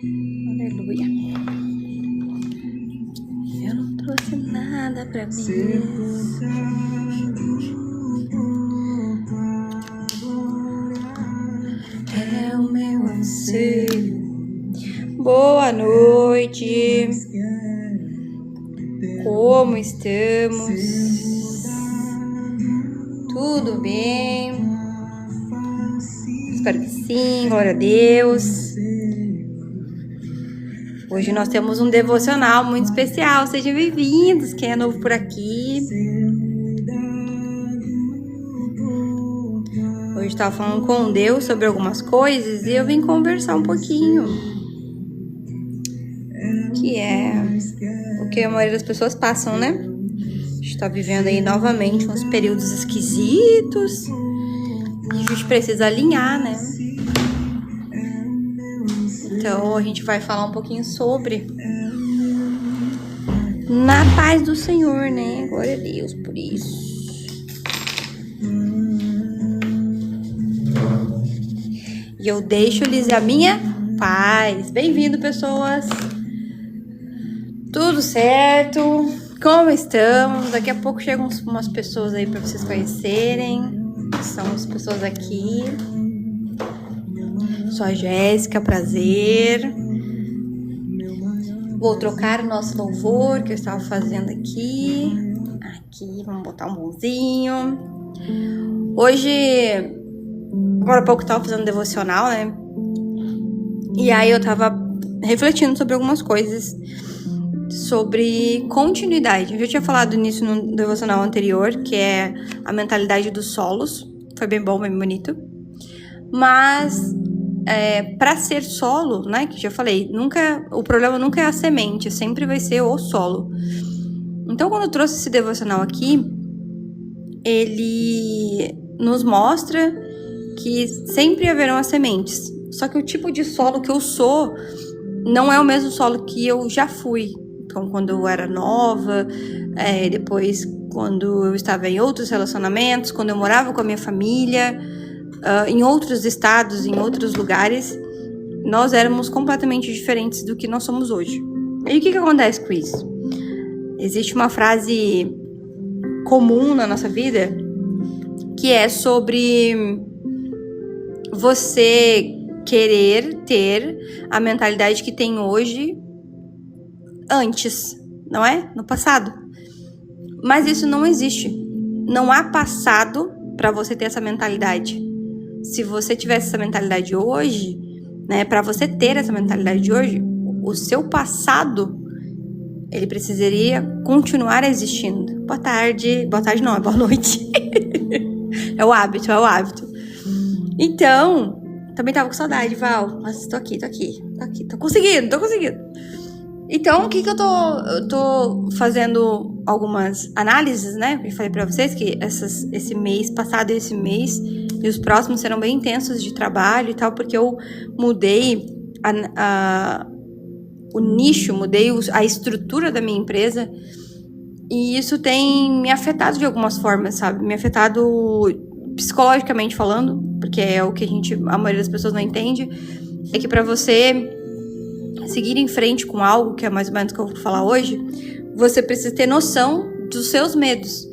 Aleluia. Eu não trouxe nada pra mim. É o meu anseio. Boa noite. Como estamos? Tudo bem? Espero que sim, glória a Deus. Hoje nós temos um devocional muito especial. Sejam bem-vindos, quem é novo por aqui. Hoje estava falando com Deus sobre algumas coisas e eu vim conversar um pouquinho. Que é o que a maioria das pessoas passam, né? A gente tá vivendo aí novamente uns períodos esquisitos e a gente precisa alinhar, né? Então a gente vai falar um pouquinho sobre na paz do Senhor, né? Glória a Deus por isso. E eu deixo-lhes a minha paz. Bem-vindo, pessoas. Tudo certo? Como estamos? Daqui a pouco chegam umas pessoas aí para vocês conhecerem. São as pessoas aqui. Sou a Jéssica, prazer. Vou trocar o nosso louvor que eu estava fazendo aqui. Aqui, vamos botar um bonzinho. Hoje, agora há pouco eu estava fazendo devocional, né? E aí eu estava refletindo sobre algumas coisas. Sobre continuidade. Eu já tinha falado nisso no devocional anterior, que é a mentalidade dos solos. Foi bem bom, bem bonito. Mas, para ser solo, né, que já falei, o problema nunca é a semente, sempre vai ser o solo. Então, quando eu trouxe esse devocional aqui, ele nos mostra que sempre haverão as sementes. Só que o tipo de solo que eu sou não é o mesmo solo que eu já fui. Então, quando eu era nova, depois quando eu estava em outros relacionamentos, quando eu morava com a minha família, em outros estados, em outros lugares, nós éramos completamente diferentes do que nós somos hoje. E o que acontece com isso? Existe uma frase comum na nossa vida que é sobre você querer ter a mentalidade que tem hoje antes, não é? No passado. Mas isso não existe. Não há passado para você ter essa mentalidade. Se você tivesse essa mentalidade hoje, né, para você ter essa mentalidade de hoje, o seu passado, ele precisaria continuar existindo. Boa tarde não, é boa noite. É o hábito. Então, também tava com saudade, Val. Mas tô aqui. Tô conseguindo. Então, o que eu tô fazendo algumas análises, né? Eu falei pra vocês que esse mês passado e esse mês e os próximos serão bem intensos de trabalho e tal, porque eu mudei o nicho, mudei a estrutura da minha empresa e isso tem me afetado de algumas formas, sabe? Me afetado psicologicamente falando, porque é o que a maioria das pessoas não entende, é que pra você seguir em frente com algo, que é mais ou menos o que eu vou falar hoje, você precisa ter noção dos seus medos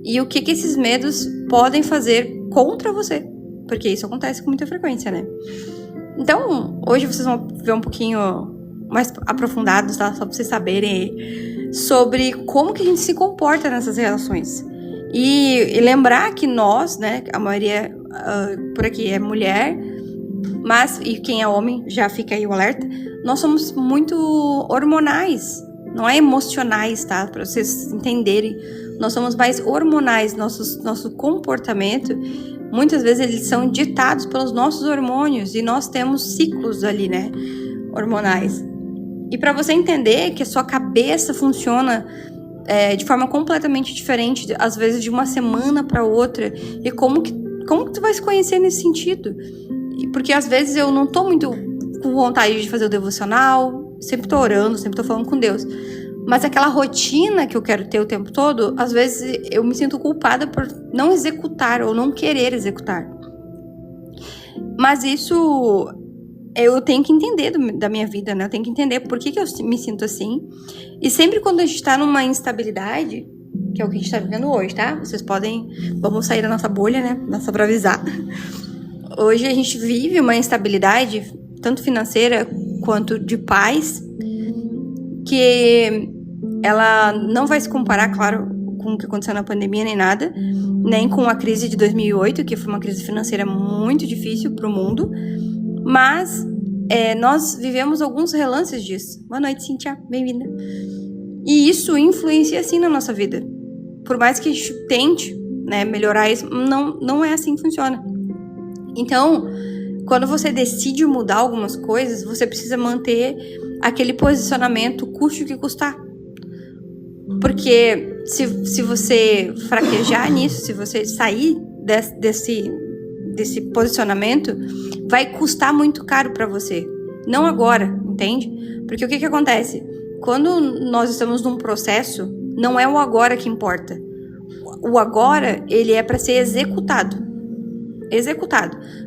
e o que esses medos podem fazer contra você, porque isso acontece com muita frequência, né? Então, hoje vocês vão ver um pouquinho mais aprofundados, tá? Só pra vocês saberem sobre como que a gente se comporta nessas relações. E lembrar que nós, né, a maioria por aqui é mulher, mas, e quem é homem, já fica aí o alerta, nós somos muito hormonais, não é emocionais, tá? Para vocês entenderem, nós somos mais hormonais, nosso comportamento, muitas vezes eles são ditados pelos nossos hormônios e nós temos ciclos ali, né, hormonais. E para você entender que a sua cabeça funciona de forma completamente diferente, às vezes de uma semana para outra, e como que tu vai se conhecer nesse sentido? Porque às vezes eu não tô muito com vontade de fazer o devocional, sempre tô orando, sempre tô falando com Deus. Mas aquela rotina que eu quero ter o tempo todo, às vezes eu me sinto culpada por não executar ou não querer executar. Mas isso eu tenho que entender da minha vida, né? Eu tenho que entender por que eu me sinto assim. E sempre quando a gente tá numa instabilidade, que é o que a gente tá vivendo hoje, tá? Vocês podem... Vamos sair da nossa bolha, né? Só pra avisar. Hoje a gente vive uma instabilidade, tanto financeira quanto de paz, que ela não vai se comparar, claro, com o que aconteceu na pandemia nem nada, nem com a crise de 2008, que foi uma crise financeira muito difícil para o mundo, mas nós vivemos alguns relances disso. Boa noite, Cíntia, bem-vinda. E isso influencia, sim, na nossa vida. Por mais que a gente tente, né, melhorar isso, não é assim que funciona. Então, quando você decide mudar algumas coisas, você precisa manter aquele posicionamento, custe o que custar. Porque se você fraquejar nisso, se você sair desse posicionamento, vai custar muito caro para você. Não agora, entende? Porque o que acontece? Quando nós estamos num processo, não é o agora que importa. O agora, ele é para ser executado.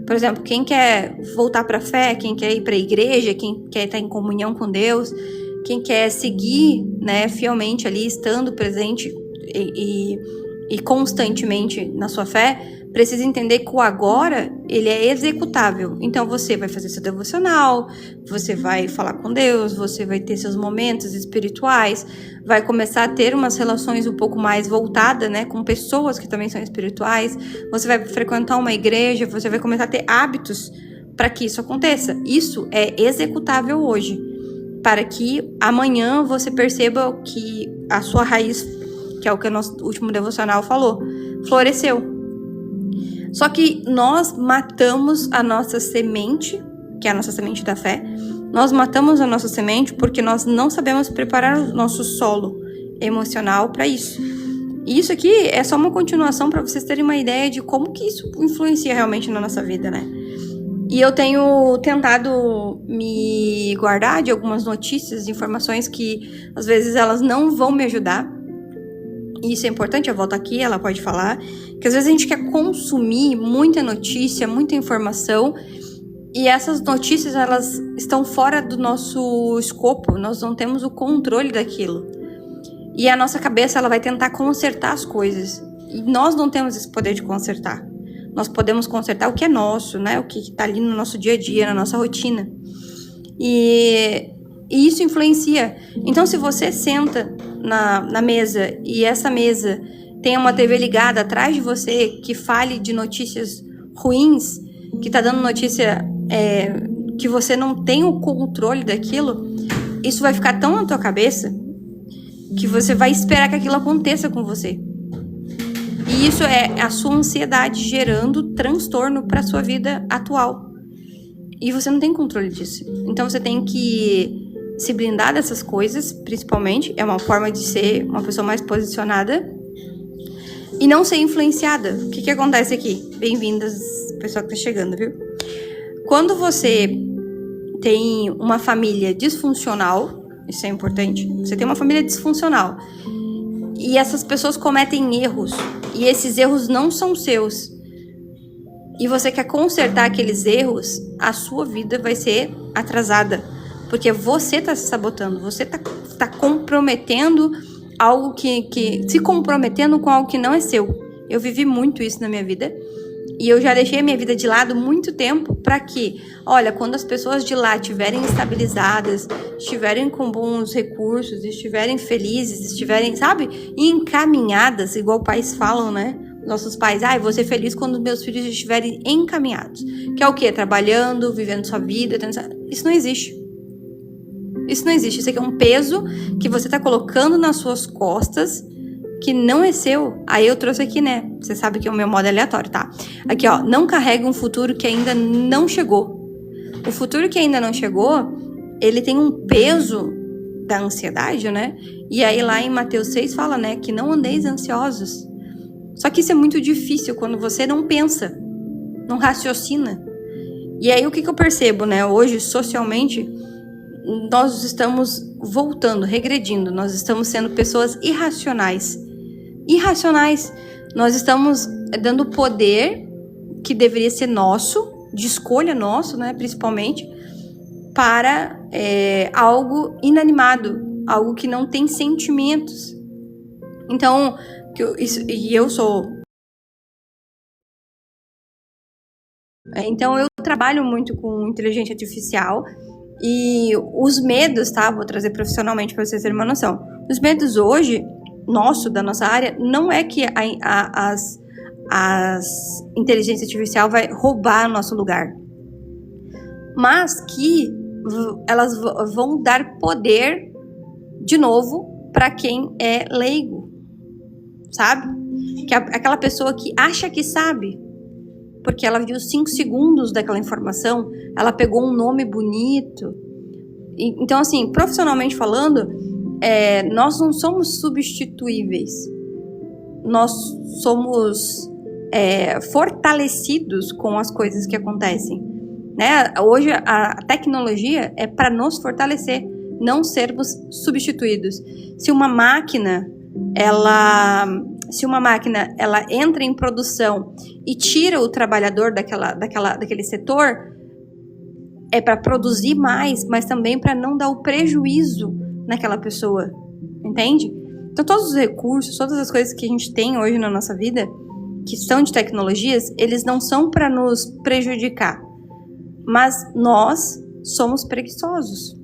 Por exemplo, quem quer voltar para a fé, quem quer ir para a igreja, quem quer estar em comunhão com Deus, quem quer seguir, né, fielmente ali, estando presente e constantemente na sua fé, precisa entender que o agora, ele é executável. Então, você vai fazer seu devocional, você vai falar com Deus, você vai ter seus momentos espirituais, vai começar a ter umas relações um pouco mais voltadas, né, com pessoas que também são espirituais, você vai frequentar uma igreja, você vai começar a ter hábitos para que isso aconteça. Isso é executável hoje, para que amanhã você perceba que a sua raiz, que é o que o nosso último devocional falou, floresceu. Só que nós matamos a nossa semente, que é a nossa semente da fé. Nós matamos a nossa semente porque nós não sabemos preparar o nosso solo emocional para isso. E isso aqui é só uma continuação para vocês terem uma ideia de como que isso influencia realmente na nossa vida, né? E eu tenho tentado me guardar de algumas notícias, informações que às vezes elas não vão me ajudar. E isso é importante, eu volto aqui, ela pode falar, que às vezes a gente quer consumir muita notícia, muita informação, e essas notícias, elas estão fora do nosso escopo, nós não temos o controle daquilo. E a nossa cabeça, ela vai tentar consertar as coisas, e nós não temos esse poder de consertar. Nós podemos consertar o que é nosso, né? O que está ali no nosso dia a dia, na nossa rotina. E isso influencia. Então, se você senta na mesa e essa mesa tem uma TV ligada atrás de você que fale de notícias ruins, que tá dando notícia que você não tem o controle daquilo, isso vai ficar tão na tua cabeça que você vai esperar que aquilo aconteça com você. E isso é a sua ansiedade gerando transtorno para sua vida atual. E você não tem controle disso. Então você tem que se blindar dessas coisas, principalmente. É uma forma de ser uma pessoa mais posicionada. E não ser influenciada. O que acontece aqui? Bem-vindas, pessoal que tá chegando, viu? Quando você tem uma família disfuncional, isso é importante, você tem uma família disfuncional, e essas pessoas cometem erros, e esses erros não são seus, e você quer consertar aqueles erros, a sua vida vai ser atrasada, porque você tá se sabotando, você tá comprometendo algo se comprometendo com algo que não é seu. Eu vivi muito isso na minha vida, e eu já deixei a minha vida de lado muito tempo para que, olha, quando as pessoas de lá estiverem estabilizadas, estiverem com bons recursos, estiverem felizes, estiverem, sabe, encaminhadas, igual pais falam, né? Nossos pais, eu vou ser feliz quando meus filhos estiverem encaminhados. Que é o quê? Trabalhando, vivendo sua vida. Isso não existe. Isso não existe. Isso aqui é um peso que você tá colocando nas suas costas, que não é seu. Aí eu trouxe aqui, né? Você sabe que é o meu modo aleatório, tá? Aqui, ó. Não carrega um futuro que ainda não chegou. O futuro que ainda não chegou, ele tem um peso da ansiedade, né? E aí lá em Mateus 6 fala, né? Que não andeis ansiosos. Só que isso é muito difícil quando você não pensa, não raciocina. E aí o que eu percebo, né? Hoje, socialmente, nós estamos voltando, regredindo. Nós estamos sendo pessoas irracionais. Nós estamos dando poder que deveria ser nosso, de escolha nosso, né, principalmente, para algo inanimado, algo que não tem sentimentos. Então, Então, eu trabalho muito com inteligência artificial e os medos, tá? Vou trazer profissionalmente para vocês terem uma noção. Os medos hoje, da nossa área, não é que as inteligência artificial vai roubar nosso lugar, mas que elas vão dar poder de novo para quem é leigo, sabe? Que é aquela pessoa que acha que sabe, porque ela viu 5 segundos daquela informação, ela pegou um nome bonito. Então, assim, profissionalmente falando, nós não somos substituíveis. Nós somos fortalecidos com as coisas que acontecem, né? Hoje a tecnologia é para nos fortalecer, não sermos substituídos. Se uma máquina ela entra em produção e tira o trabalhador daquele setor, é para produzir mais, mas também para não dar o prejuízo naquela pessoa, entende? Então todos os recursos, todas as coisas que a gente tem hoje na nossa vida, que são de tecnologias, eles não são para nos prejudicar, mas nós somos preguiçosos.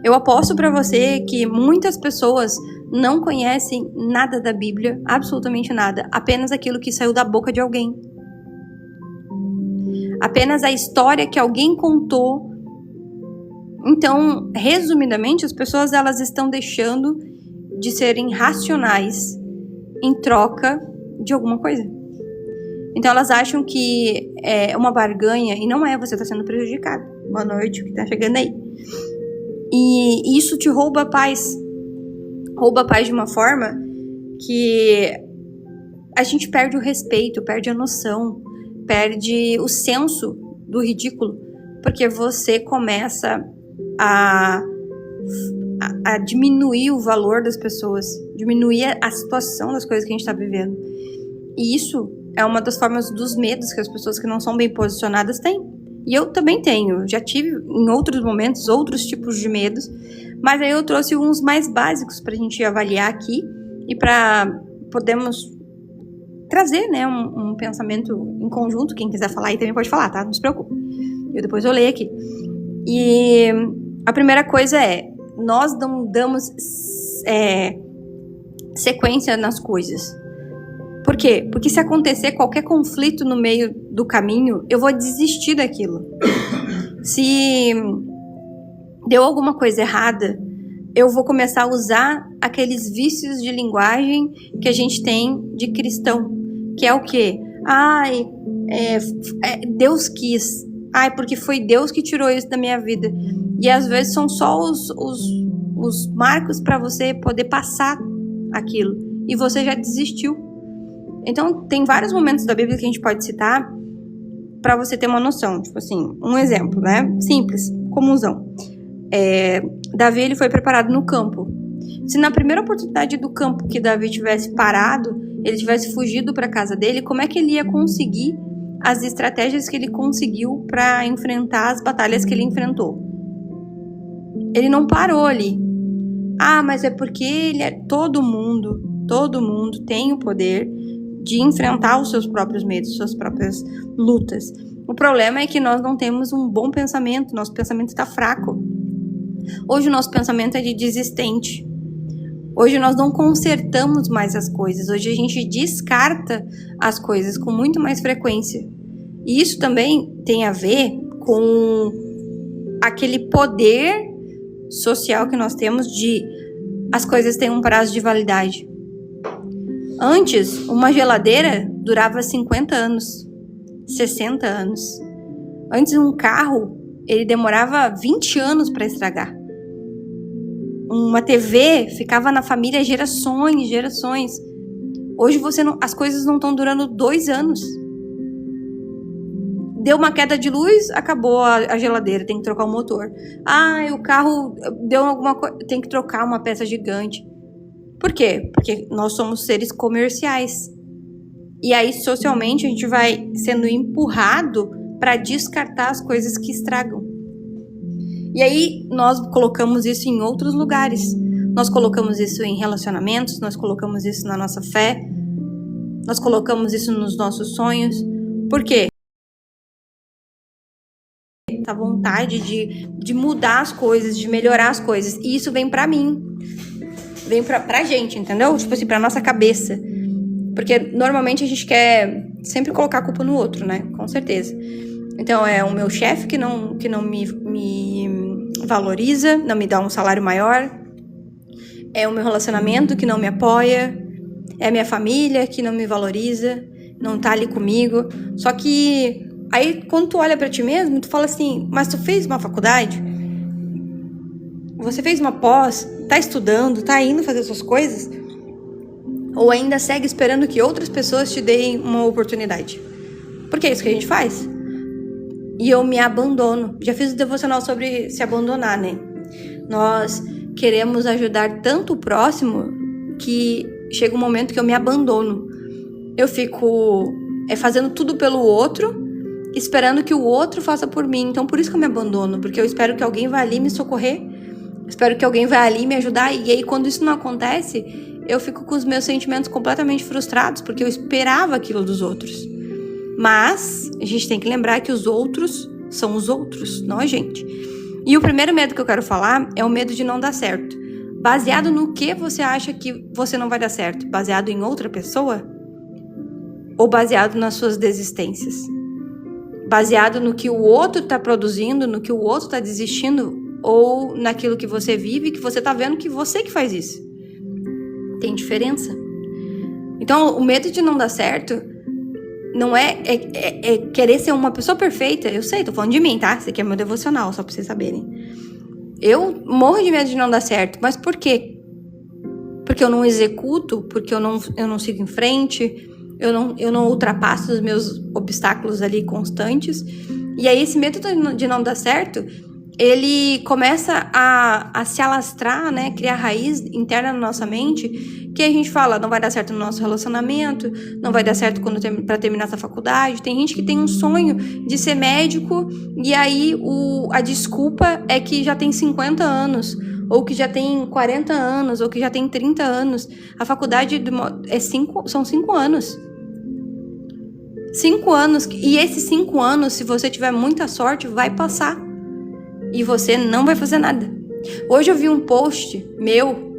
Eu aposto para você que muitas pessoas não conhecem nada da Bíblia, absolutamente nada, apenas aquilo que saiu da boca de alguém. Apenas a história que alguém contou. Então, resumidamente, as pessoas elas estão deixando de serem racionais em troca de alguma coisa. Então, elas acham que é uma barganha e não é, você está sendo prejudicado. Boa noite, o que está chegando aí. E isso te rouba a paz. Rouba a paz de uma forma que a gente perde o respeito, perde a noção, perde o senso do ridículo, porque você começa a diminuir o valor das pessoas, diminuir a situação das coisas que a gente está vivendo. E isso é uma das formas dos medos que as pessoas que não são bem posicionadas têm. E eu também tenho, já tive em outros momentos outros tipos de medos, mas aí eu trouxe uns mais básicos para a gente avaliar aqui e para podermos trazer, né, um pensamento em conjunto. Quem quiser falar aí também pode falar, tá? Não se preocupe. Depois eu leio aqui. E a primeira coisa nós não damos sequência nas coisas. Por quê? Porque se acontecer qualquer conflito no meio do caminho, eu vou desistir daquilo. Se deu alguma coisa errada, eu vou começar a usar aqueles vícios de linguagem que a gente tem de cristão, que é o quê? Deus quis. Porque foi Deus que tirou isso da minha vida. E às vezes são só os marcos para você poder passar aquilo. E você já desistiu. Então, tem vários momentos da Bíblia que a gente pode citar para você ter uma noção. Tipo assim, um exemplo, né? Simples, comunzão. Davi, ele foi preparado no campo. Se na primeira oportunidade do campo que Davi tivesse parado, ele tivesse fugido para casa dele, como é que ele ia conseguir as estratégias que ele conseguiu para enfrentar as batalhas que ele enfrentou? Ele não parou ali. Mas é porque todo mundo tem o poder de enfrentar os seus próprios medos, suas próprias lutas. O problema é que nós não temos um bom pensamento, nosso pensamento está fraco. Hoje o nosso pensamento é de desistente. Hoje nós não consertamos mais as coisas, hoje a gente descarta as coisas com muito mais frequência. E isso também tem a ver com aquele poder social que nós temos de as coisas têm um prazo de validade. Antes, uma geladeira durava 50 anos, 60 anos. Antes, um carro, ele demorava 20 anos para estragar. Uma TV ficava na família gerações. Hoje as coisas não estão durando 2 anos. Deu uma queda de luz, acabou a geladeira, tem que trocar o motor. O carro deu alguma coisa, tem que trocar uma peça gigante. Por quê? Porque nós somos seres comerciais. E aí, socialmente, a gente vai sendo empurrado para descartar as coisas que estragam. E aí nós colocamos isso em outros lugares. Nós colocamos isso em relacionamentos, nós colocamos isso na nossa fé, nós colocamos isso nos nossos sonhos. Por quê? A vontade de mudar as coisas, de melhorar as coisas. E isso vem pra mim. Vem pra gente, entendeu? Tipo assim, pra nossa cabeça. Porque normalmente a gente quer sempre colocar a culpa no outro, né? Com certeza. Então é o meu chefe que não me valoriza, não me dá um salário maior. É o meu relacionamento que não me apoia. É a minha família que não me valoriza, não tá ali comigo. Só que aí quando tu olha pra ti mesmo, tu fala assim, mas tu fez uma faculdade? Você fez uma pós? Tá estudando? Tá indo fazer suas coisas? Ou ainda segue esperando que outras pessoas te deem uma oportunidade? Porque é isso que a gente faz. E eu me abandono. Já fiz um devocional sobre se abandonar, né? Nós queremos ajudar tanto o próximo que chega um momento que eu me abandono. Eu fico fazendo tudo pelo outro, esperando que o outro faça por mim. Então por isso que eu me abandono, porque eu espero que alguém vá ali me socorrer, espero que alguém vá ali me ajudar. E aí quando isso não acontece, eu fico com os meus sentimentos completamente frustrados, porque eu esperava aquilo dos outros. Mas a gente tem que lembrar que os outros são os outros, não a gente. E o primeiro medo que eu quero falar é o medo de não dar certo. Baseado no que você acha que você não vai dar certo? Baseado em outra pessoa? Ou baseado nas suas desistências? Baseado no que o outro está produzindo, no que o outro está desistindo? Ou naquilo que você vive, que você está vendo que você que faz isso? Tem diferença. Então, o medo de não dar certo não é querer ser uma pessoa perfeita. Eu sei, tô falando de mim, tá? Esse aqui é meu devocional, só pra vocês saberem. Eu morro de medo de não dar certo. Mas por quê? Porque eu não executo, porque eu não sigo em frente, eu não ultrapasso os meus obstáculos ali constantes. E aí esse medo de não dar certo, ele começa a se alastrar, né? Criar raiz interna na nossa mente, que a gente fala, não vai dar certo no nosso relacionamento, não vai dar certo para terminar essa faculdade. Tem gente que tem um sonho de ser médico e aí a desculpa é que já tem 50 anos, ou que já tem 40 anos, ou que já tem 30 anos. A faculdade são 5 anos. 5 anos. E esses 5 anos, se você tiver muita sorte, vai passar. E você não vai fazer nada. Hoje eu vi um post meu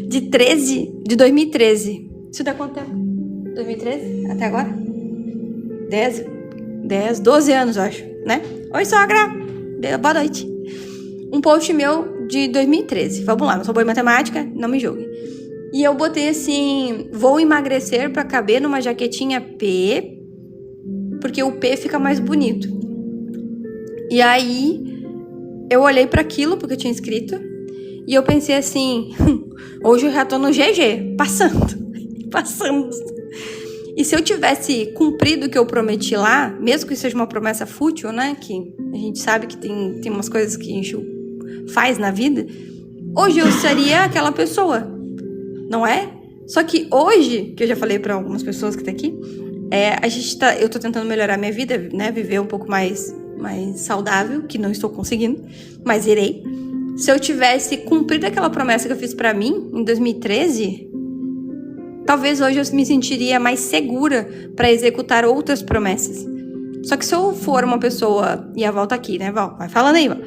de 2013. Isso dá quanto tempo? 2013? Até agora? 12 anos, eu acho, né? Oi, sogra! Boa noite. Um post meu de 2013. Vamos lá, não sou boa em matemática, não me julgue. E eu botei assim, vou emagrecer pra caber numa jaquetinha P, porque o P fica mais bonito. E aí eu olhei para aquilo, porque eu tinha escrito, e eu pensei assim, hoje eu já tô no GG, passando. E se eu tivesse cumprido o que eu prometi lá, mesmo que seja uma promessa fútil, né, que a gente sabe que tem umas coisas que a gente faz na vida, hoje eu seria aquela pessoa, não é? Só que hoje, que eu já falei para algumas pessoas que tá aqui, eu tô tentando melhorar minha vida, né, viver um pouco mais saudável, que não estou conseguindo, mas irei. Se eu tivesse cumprido aquela promessa que eu fiz pra mim em 2013, talvez hoje eu me sentiria mais segura pra executar outras promessas. Só que se eu for uma pessoa, e a Val tá aqui, né, Val? Vai falando aí, Val.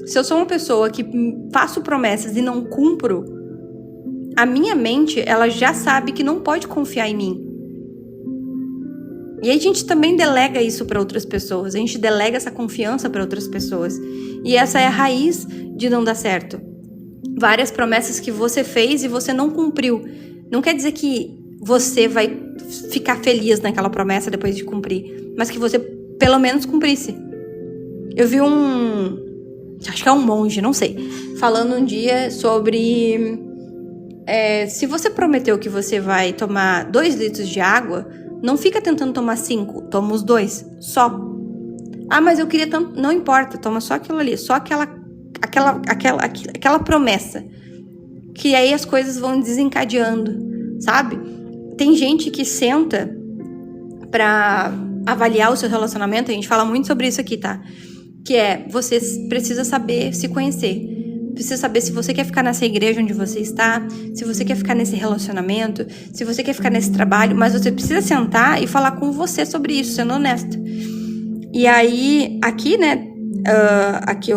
Se eu sou uma pessoa que faço promessas e não cumpro, a minha mente, ela já sabe que não pode confiar em mim. E a gente também delega isso para outras pessoas. A gente delega essa confiança para outras pessoas. E essa é a raiz de não dar certo. Várias promessas que você fez e você não cumpriu. Não quer dizer que você vai ficar feliz naquela promessa depois de cumprir, mas que você pelo menos cumprisse. Eu vi acho que é um monge, não sei, falando um dia sobre se você prometeu que você vai tomar 2 litros de água, não fica tentando tomar 5, toma os 2, só. Ah, mas eu queria tanto... Não importa, toma só aquilo ali, só aquela promessa. Que aí as coisas vão desencadeando, sabe? Tem gente que senta pra avaliar o seu relacionamento, a gente fala muito sobre isso aqui, tá? que é, você precisa saber se conhecer. Precisa saber se você quer ficar nessa igreja onde você está, se você quer ficar nesse relacionamento, se você quer ficar nesse trabalho, mas você precisa sentar e falar com você sobre isso, sendo honesto. E aí, aqui, né,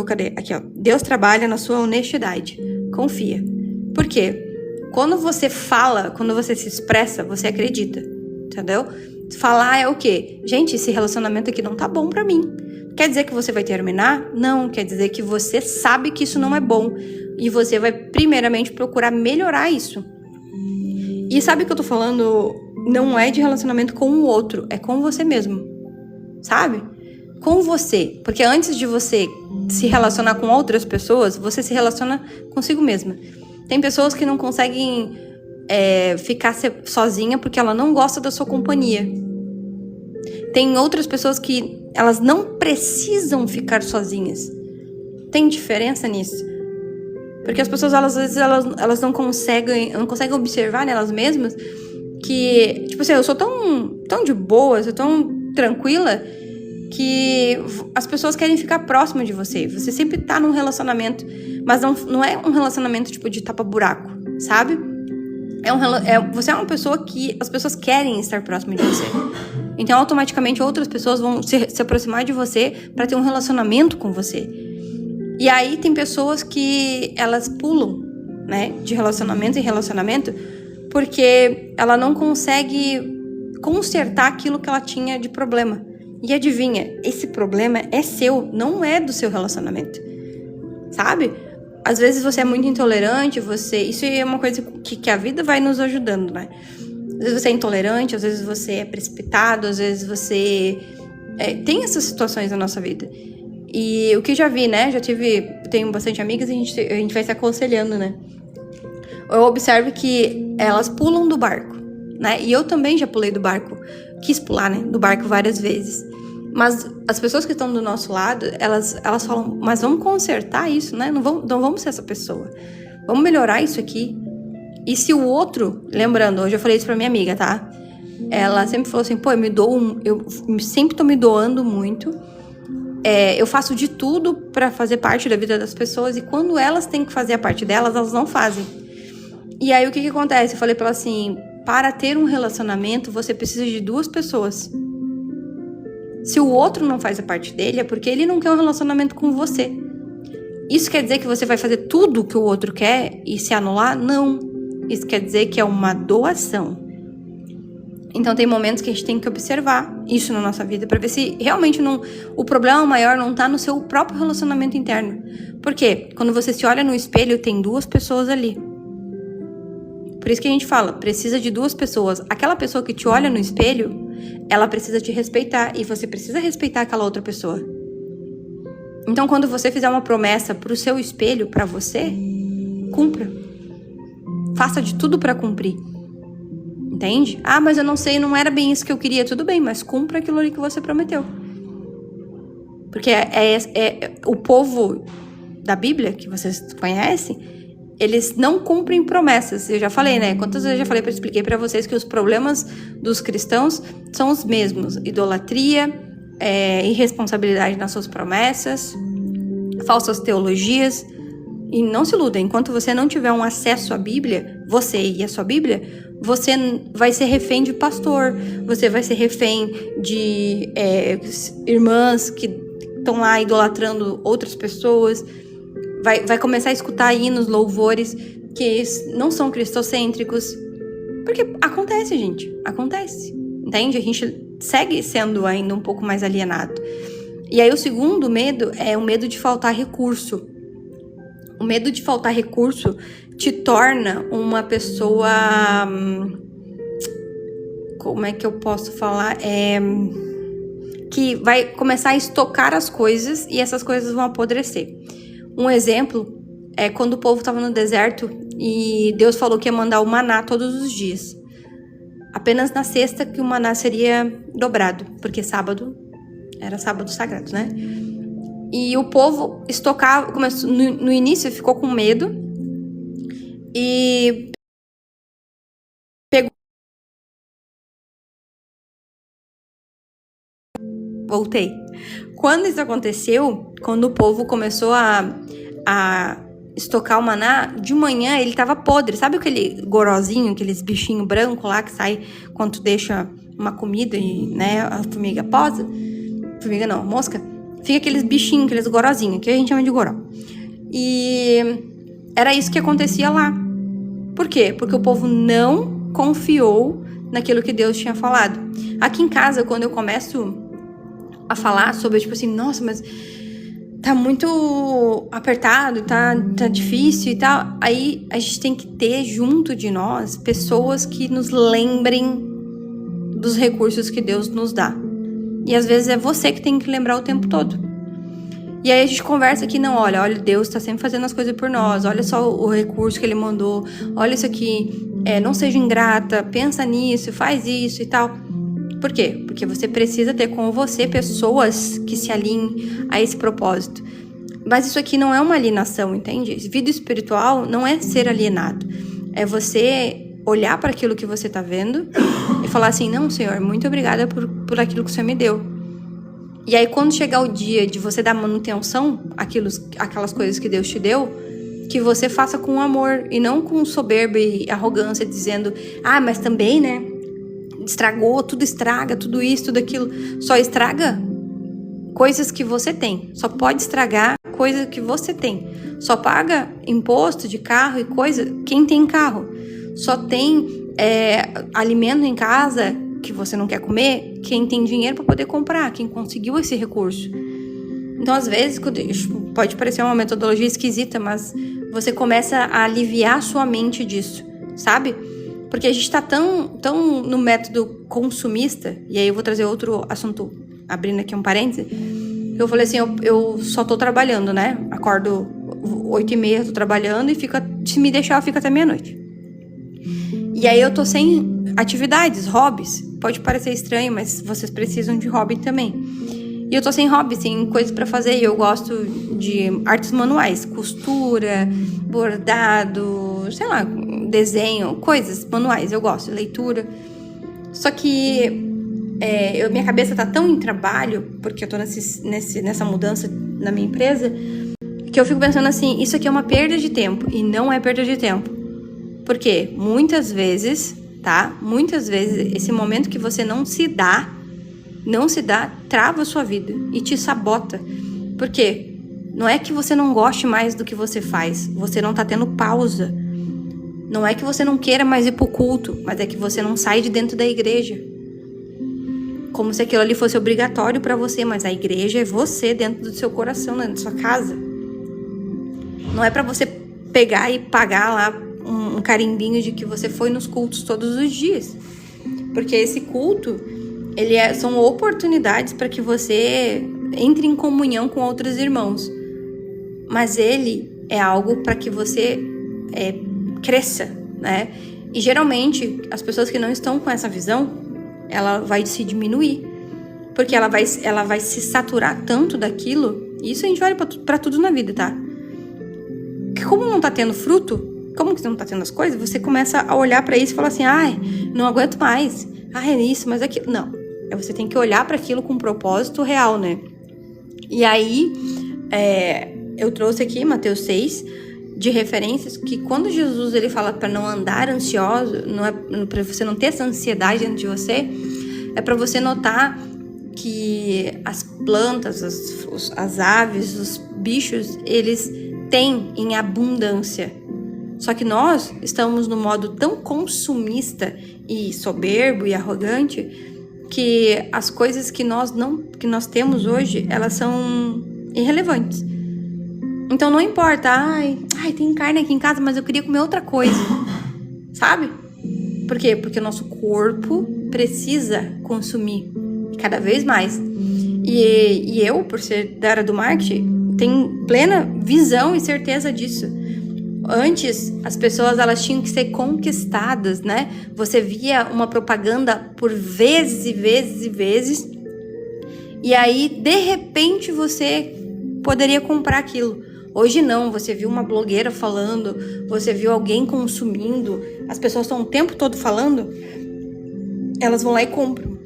cadê? Aqui, ó. Deus trabalha na sua honestidade. Confia. Por quê? Quando você fala, quando você se expressa, você acredita. Entendeu? Falar é o quê? Gente, esse relacionamento aqui não tá bom pra mim. Quer dizer que você vai terminar? Não. Quer dizer que você sabe que isso não é bom. E você vai, primeiramente, procurar melhorar isso. E sabe o que eu tô falando? Não é de relacionamento com o outro. É com você mesmo. Sabe? Com você. Porque antes de você se relacionar com outras pessoas, você se relaciona consigo mesma. Tem pessoas que não conseguem ficar sozinha porque ela não gosta da sua companhia. Tem outras pessoas que elas não precisam ficar sozinhas. Tem diferença nisso. Porque as pessoas, às vezes, elas não conseguem observar nelas mesmas que, tipo assim, eu sou tão de boa, eu sou tão tranquila que as pessoas querem ficar próximas de você. Você sempre tá num relacionamento, mas não é um relacionamento tipo de tapa-buraco, sabe? Você é uma pessoa que as pessoas querem estar próximas de você. Então, automaticamente, outras pessoas vão se aproximar de você para ter um relacionamento com você. E aí, tem pessoas que elas pulam, né, de relacionamento em relacionamento, porque ela não consegue consertar aquilo que ela tinha de problema. E adivinha, esse problema é seu, não é do seu relacionamento. Sabe? Às vezes você é muito intolerante, isso é uma coisa que a vida vai nos ajudando, né? Às vezes você é intolerante, às vezes você é precipitado, às vezes você... tem essas situações na nossa vida. E o que eu já vi, né? Tenho bastante amigas e a gente vai se aconselhando, né? Eu observo que elas pulam do barco, né? E eu também já pulei do barco. Quis pular, né? Do barco várias vezes. Mas as pessoas que estão do nosso lado, elas falam, mas vamos consertar isso, né? Não vamos ser essa pessoa. Vamos melhorar isso aqui. E se o outro... Lembrando, hoje eu falei isso pra minha amiga, tá? Ela sempre falou assim, pô, eu sempre tô me doando muito. Eu faço de tudo pra fazer parte da vida das pessoas. E quando elas têm que fazer a parte delas, elas não fazem. E aí, o que acontece? Eu falei pra ela assim, para ter um relacionamento, você precisa de 2 pessoas. Se o outro não faz a parte dele, é porque ele não quer um relacionamento com você. Isso quer dizer que você vai fazer tudo que o outro quer e se anular? Não. Isso quer dizer que é uma doação. Então tem momentos que a gente tem que observar isso na nossa vida para ver se realmente o problema maior não tá no seu próprio relacionamento interno. Por quê? Quando você se olha no espelho, tem 2 pessoas ali. Por isso que a gente fala, precisa de 2 pessoas. Aquela pessoa que te olha no espelho, ela precisa te respeitar e você precisa respeitar aquela outra pessoa. Então, quando você fizer uma promessa pro seu espelho, pra você, cumpra. Faça de tudo pra cumprir. Entende? Ah, mas eu não sei, não era bem isso que eu queria. Tudo bem, mas cumpra aquilo ali que você prometeu. Porque o povo da Bíblia, que vocês conhecem, eles não cumprem promessas. Eu já falei, né? Quantas vezes eu já expliquei pra vocês que os problemas dos cristãos são os mesmos. Idolatria, irresponsabilidade nas suas promessas, falsas teologias. E não se iluda, enquanto você não tiver um acesso à Bíblia, você e a sua Bíblia, você vai ser refém de pastor, você vai ser refém de irmãs que estão lá idolatrando outras pessoas, vai começar a escutar hinos, louvores que não são cristocêntricos. Porque acontece, gente, acontece, entende? A gente segue sendo ainda um pouco mais alienado. E aí o segundo medo é o medo de faltar recurso. O medo de faltar recurso te torna uma pessoa... Como é que eu posso falar? Que vai começar a estocar as coisas e essas coisas vão apodrecer. Um exemplo é quando o povo estava no deserto e Deus falou que ia mandar o maná todos os dias. Apenas na sexta que o maná seria dobrado, porque sábado era sábado sagrado, né? E o povo estocava, no início ficou com medo e pegou voltei. Quando isso aconteceu, quando o povo começou a estocar o maná, de manhã ele tava podre. Sabe aquele gorozinho, aqueles bichinhos brancos lá que sai quando tu deixa uma comida e, né, a formiga posa? Formiga não, mosca. Fica aqueles bichinhos, aqueles gorozinhos, que a gente chama de goró. E era isso que acontecia lá. Por quê? Porque o povo não confiou naquilo que Deus tinha falado. Aqui em casa, quando eu começo a falar sobre, tipo assim, nossa, mas tá muito apertado, tá difícil e tal, aí a gente tem que ter junto de nós pessoas que nos lembrem dos recursos que Deus nos dá. E às vezes é você que tem que lembrar o tempo todo. E aí a gente conversa aqui, não, olha, Deus tá sempre fazendo as coisas por nós, olha só o recurso que Ele mandou, olha isso aqui, não seja ingrata, pensa nisso, faz isso e tal. Por quê? Porque você precisa ter com você pessoas que se alinhem a esse propósito. Mas isso aqui não é uma alienação, entende? Vida espiritual não é ser alienado. É você olhar para aquilo que você tá vendo e falar assim, não, Senhor, muito obrigada por aquilo que o Senhor me deu. E aí, quando chegar o dia de você dar manutenção àquelas coisas que Deus te deu, que você faça com amor e não com soberba e arrogância, dizendo, mas também, né? Estragou, tudo estraga, tudo isso, tudo aquilo. Só estraga coisas que você tem. Só pode estragar coisas que você tem. Só paga imposto de carro e coisa quem tem carro. Só tem alimento em casa que você não quer comer quem tem dinheiro para poder comprar, quem conseguiu esse recurso. Então, às vezes, pode parecer uma metodologia esquisita, mas você começa a aliviar sua mente disso, sabe? Porque a gente tá tão no método consumista, e aí eu vou trazer outro assunto, abrindo aqui um parêntese. Eu falei assim, eu só tô trabalhando, né? Acordo 8h30, tô trabalhando e se me deixar, eu fico até meia-noite. E aí eu tô sem atividades, hobbies. Pode parecer estranho, mas vocês precisam de hobby também. E eu tô sem hobby, sem coisas pra fazer. E eu gosto de artes manuais, costura, bordado, sei lá, desenho, coisas manuais. Eu gosto, leitura. Só que minha cabeça tá tão em trabalho, porque eu tô nessa mudança na minha empresa, que eu fico pensando assim, isso aqui é uma perda de tempo. E não é perda de tempo. Porque muitas vezes, esse momento que você não se dá, trava a sua vida e te sabota. Por quê? Não é que você não goste mais do que você faz, você não tá tendo pausa. Não é que você não queira mais ir pro culto, mas é que você não sai de dentro da igreja. Como se aquilo ali fosse obrigatório pra você, mas a igreja é você dentro do seu coração, dentro da sua casa. Não é pra você pegar e pagar lá um carimbinho de que você foi nos cultos todos os dias. Porque esse culto, são oportunidades para que você entre em comunhão com outros irmãos. Mas ele é algo para que você cresça, né? E geralmente, as pessoas que não estão com essa visão, ela vai se diminuir. Porque ela vai se saturar tanto daquilo. E isso a gente vale para tudo na vida, tá? Que como não tá tendo fruto, como que você não tá tendo as coisas, você começa a olhar pra isso e falar assim, não aguento mais, é isso, mas aquilo. Não, você tem que olhar para aquilo com um propósito real, né? E aí, eu trouxe aqui Mateus 6, de referências, que quando Jesus ele fala para não andar ansioso, não é para você não ter essa ansiedade dentro de você, é para você notar que as plantas, as aves, os bichos, eles têm em abundância. Só que nós estamos no modo tão consumista e soberbo e arrogante que as coisas que nós temos hoje, elas são irrelevantes. Então não importa, tem carne aqui em casa, mas eu queria comer outra coisa, sabe? Por quê? Porque o nosso corpo precisa consumir cada vez mais. E eu, por ser da área do marketing, tenho plena visão e certeza disso. Antes, as pessoas elas tinham que ser conquistadas, né? Você via uma propaganda por vezes e vezes e vezes, e aí, de repente, você poderia comprar aquilo. Hoje não, você viu uma blogueira falando, você viu alguém consumindo, as pessoas estão o tempo todo falando, elas vão lá e compram.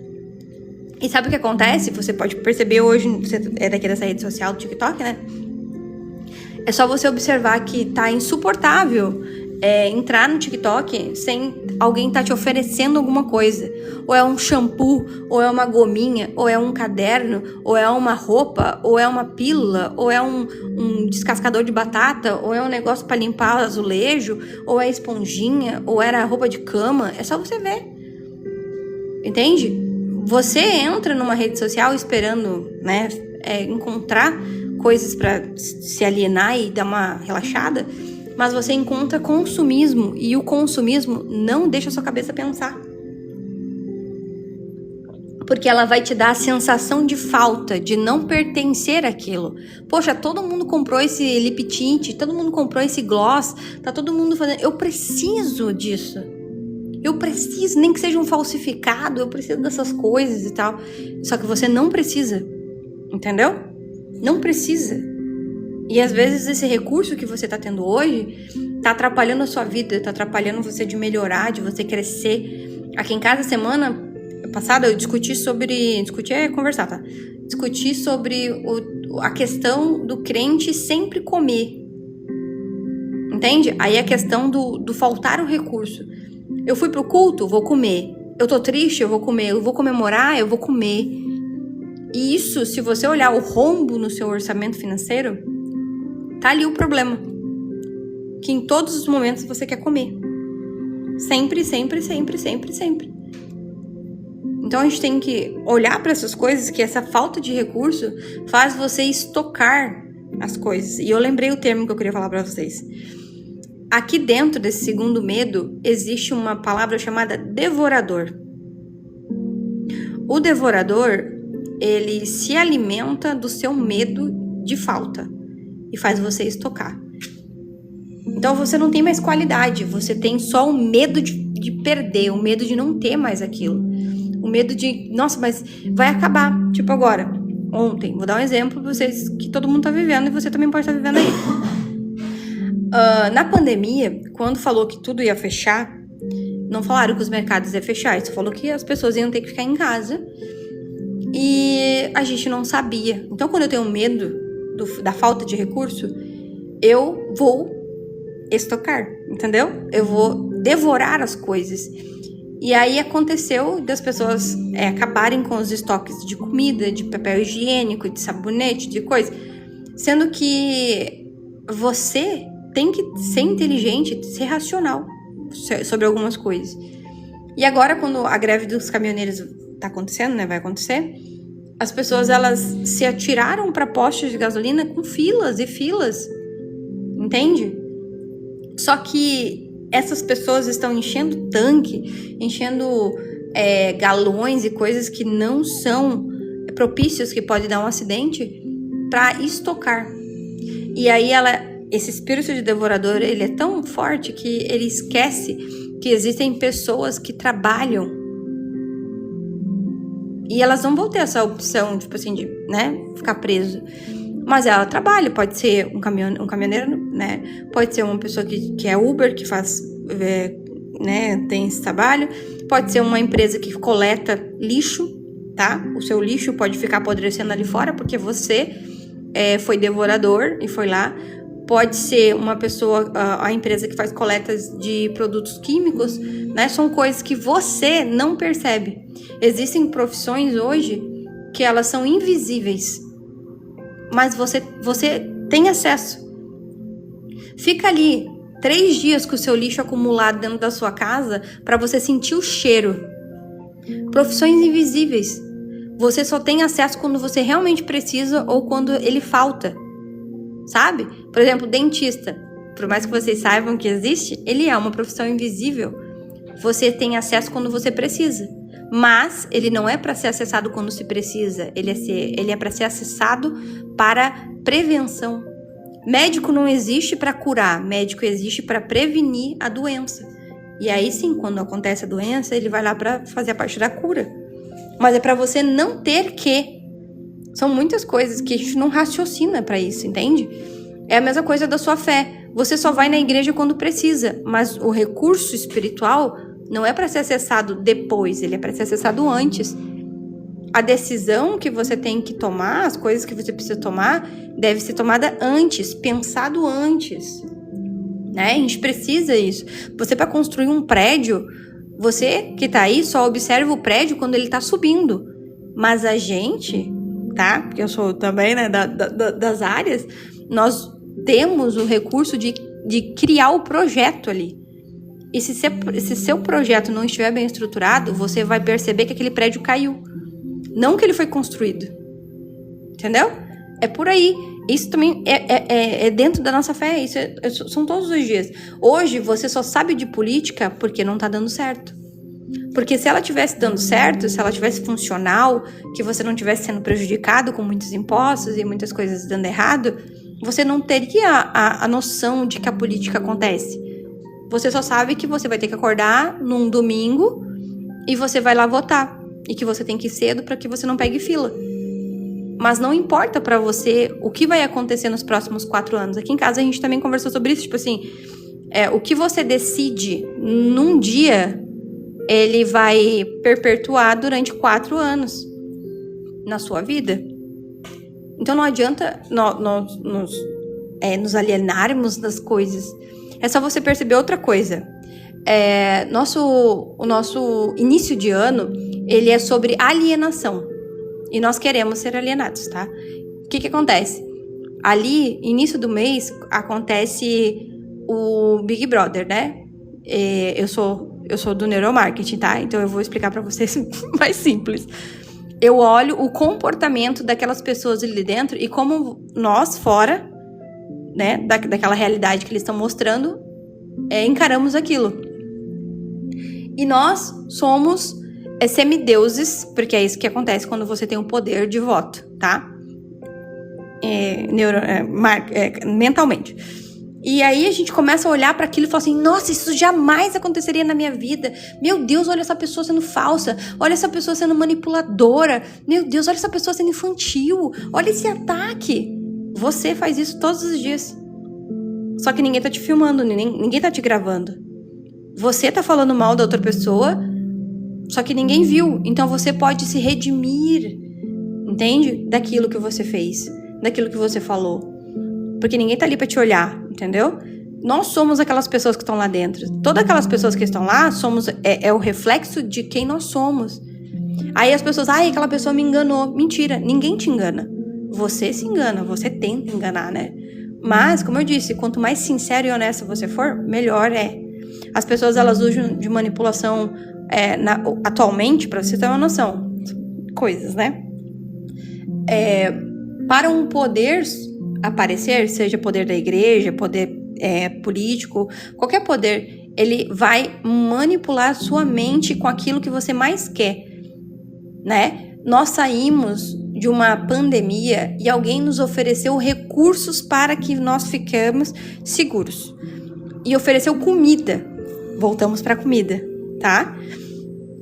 E sabe o que acontece? Você pode perceber hoje, você é daqui dessa rede social do TikTok, né? É só você observar que tá insuportável entrar no TikTok sem alguém tá te oferecendo alguma coisa. Ou é um shampoo, ou é uma gominha, ou é um caderno, ou é uma roupa, ou é uma pílula, ou é um descascador de batata, ou é um negócio para limpar o azulejo, ou é esponjinha, ou era roupa de cama. É só você ver. Entende? Você entra numa rede social esperando, né, encontrar coisas para se alienar e dar uma relaxada, mas você encontra consumismo, e o consumismo não deixa a sua cabeça pensar. Porque ela vai te dar a sensação de falta, de não pertencer àquilo. Poxa, todo mundo comprou esse lip tint, todo mundo comprou esse gloss, tá todo mundo fazendo... Eu preciso disso. Eu preciso, nem que seja um falsificado, eu preciso dessas coisas e tal. Só que você não precisa, entendeu? Não precisa. E às vezes esse recurso que você tá tendo hoje tá atrapalhando a sua vida, tá atrapalhando você de melhorar, de você crescer. Aqui em casa, semana passada, eu discuti sobre... Discutir é conversar, tá? Discuti sobre a questão do crente sempre comer. Entende? Aí a questão do faltar o recurso. Eu fui pro culto, vou comer. Eu tô triste, eu vou comer. Eu vou comemorar, eu vou comer. E isso, se você olhar o rombo no seu orçamento financeiro, tá ali o problema. Que em todos os momentos você quer comer. Sempre, sempre, sempre, sempre, sempre. Então a gente tem que olhar para essas coisas, que essa falta de recurso faz você estocar as coisas. E eu lembrei o termo que eu queria falar para vocês. Aqui dentro desse segundo medo, existe uma palavra chamada devorador. O devorador, ele se alimenta do seu medo de falta e faz você estocar. Então você não tem mais qualidade, você tem só o medo de perder, o medo de não ter mais aquilo. O medo de, nossa, mas vai acabar. Tipo agora, ontem, vou dar um exemplo pra vocês que todo mundo tá vivendo e você também pode estar vivendo aí. Na pandemia, quando falou que tudo ia fechar, não falaram que os mercados iam fechar, isso falou que as pessoas iam ter que ficar em casa e a gente não sabia. Então, quando eu tenho medo da falta de recurso, eu vou estocar, entendeu? Eu vou devorar as coisas. E aí aconteceu das pessoas acabarem com os estoques de comida, de papel higiênico, de sabonete, de coisa, sendo que você tem que ser inteligente, ser racional sobre algumas coisas. E agora, quando a greve dos caminhoneiros tá acontecendo, né, vai acontecer, as pessoas, elas se atiraram para postos de gasolina com filas e filas, entende? Só que essas pessoas estão enchendo tanque, enchendo galões e coisas que não são propícios, que pode dar um acidente, para estocar. E aí esse espírito de devorador, ele é tão forte que ele esquece que existem pessoas que trabalham e elas não vão ter essa opção, tipo assim, de, né, ficar preso. Mas ela trabalha, pode ser um caminhoneiro, né, pode ser uma pessoa que é Uber, que faz, né, tem esse trabalho, pode ser uma empresa que coleta lixo, tá? O seu lixo pode ficar apodrecendo ali fora porque você foi devorador e foi lá. Pode ser uma pessoa, a empresa que faz coletas de produtos químicos, né? São coisas que você não percebe. Existem profissões hoje que elas são invisíveis, mas você tem acesso. Fica ali 3 dias com o seu lixo acumulado dentro da sua casa para você sentir o cheiro. Profissões invisíveis. Você só tem acesso quando você realmente precisa ou quando ele falta. Sabe? Por exemplo, dentista. Por mais que vocês saibam que existe, ele é uma profissão invisível. Você tem acesso quando você precisa. Mas ele não é para ser acessado quando se precisa. Ele é para ser acessado para prevenção. Médico não existe para curar. Médico existe para prevenir a doença. E aí sim, quando acontece a doença, ele vai lá para fazer a parte da cura. Mas é para você não ter que... São muitas coisas que a gente não raciocina para isso, entende? É a mesma coisa da sua fé. Você só vai na igreja quando precisa, mas o recurso espiritual não é para ser acessado depois, ele é para ser acessado antes. a decisão que você tem que tomar, as coisas que você precisa tomar, deve ser tomada antes, pensado antes, né? A gente precisa isso. Você, para construir um prédio, você que tá aí só observa o prédio quando ele tá subindo. Mas a gente, tá? Porque eu sou também, né, das áreas, nós temos o recurso de criar o projeto ali. E se seu projeto não estiver bem estruturado, você vai perceber que aquele prédio caiu. Não que ele foi construído. Entendeu? É por aí. Isso também é dentro da nossa fé. Isso são todos os dias. Hoje, você só sabe de política porque não tá dando certo. Porque se ela tivesse dando certo, se ela tivesse funcional, que você não estivesse sendo prejudicado com muitos impostos e muitas coisas dando errado, você não teria a noção de que a política acontece. Você só sabe que você vai ter que acordar num domingo e você vai lá votar. E que você tem que ir cedo para que você não pegue fila. Mas não importa pra você o que vai acontecer nos próximos 4 anos. Aqui em casa a gente também conversou sobre isso. Tipo assim, o que você decide num dia, ele vai perpetuar durante 4 anos na sua vida. Então não adianta nós nos alienarmos das coisas. É só você perceber outra coisa. O nosso início de ano, ele é sobre alienação. E nós queremos ser alienados, tá? O que acontece? Ali, início do mês, acontece o Big Brother, né? Eu sou do neuromarketing, tá? Então eu vou explicar pra vocês mais simples. Eu olho o comportamento daquelas pessoas ali dentro e como nós, fora, né, daquela realidade que eles estão mostrando, encaramos aquilo. E nós somos semideuses, porque é isso que acontece quando você tem o poder de voto, tá? Mentalmente. E aí a gente começa a olhar para aquilo e fala assim, nossa, isso jamais aconteceria na minha vida. Meu Deus, olha essa pessoa sendo falsa. Olha essa pessoa sendo manipuladora. Meu Deus, olha essa pessoa sendo infantil. Olha esse ataque. Você faz isso todos os dias. Só que ninguém tá te filmando, ninguém tá te gravando. Você tá falando mal da outra pessoa, só que ninguém viu. Então você pode se redimir, entende? Daquilo que você fez, daquilo que você falou. Porque ninguém tá ali pra te olhar, entendeu? Nós somos aquelas pessoas que estão lá dentro. Todas aquelas pessoas que estão lá é o reflexo de quem nós somos. Aí as pessoas, aquela pessoa me enganou. Mentira, ninguém te engana. Você se engana, você tenta enganar, né? Mas, como eu disse, quanto mais sincero e honesto você for, melhor é. As pessoas, elas usam de manipulação atualmente, pra você ter uma noção. Coisas, né? Para um poder aparecer, seja poder da igreja, poder político, qualquer poder, ele vai manipular sua mente com aquilo que você mais quer, né? Nós saímos de uma pandemia e alguém nos ofereceu recursos para que nós fiquemos seguros. E ofereceu comida. Voltamos para comida, tá?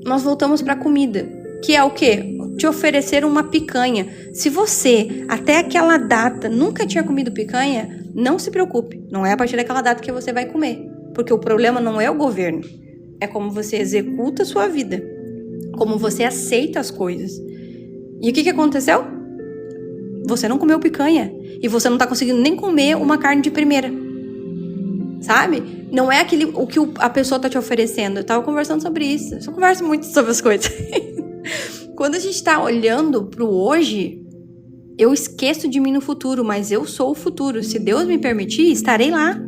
Nós voltamos para comida, que é o quê? Te oferecer uma picanha. Se você, até aquela data, nunca tinha comido picanha, não se preocupe. Não é a partir daquela data que você vai comer. Porque o problema não é o governo. É como você executa a sua vida. Como você aceita as coisas. E o que aconteceu? Você não comeu picanha. E você não tá conseguindo nem comer uma carne de primeira. Sabe? Não é o que a pessoa tá te oferecendo. Eu tava conversando sobre isso. Eu só converso muito sobre as coisas. Quando a gente tá olhando pro hoje, eu esqueço de mim no futuro, mas eu sou o futuro. Se Deus me permitir, estarei lá.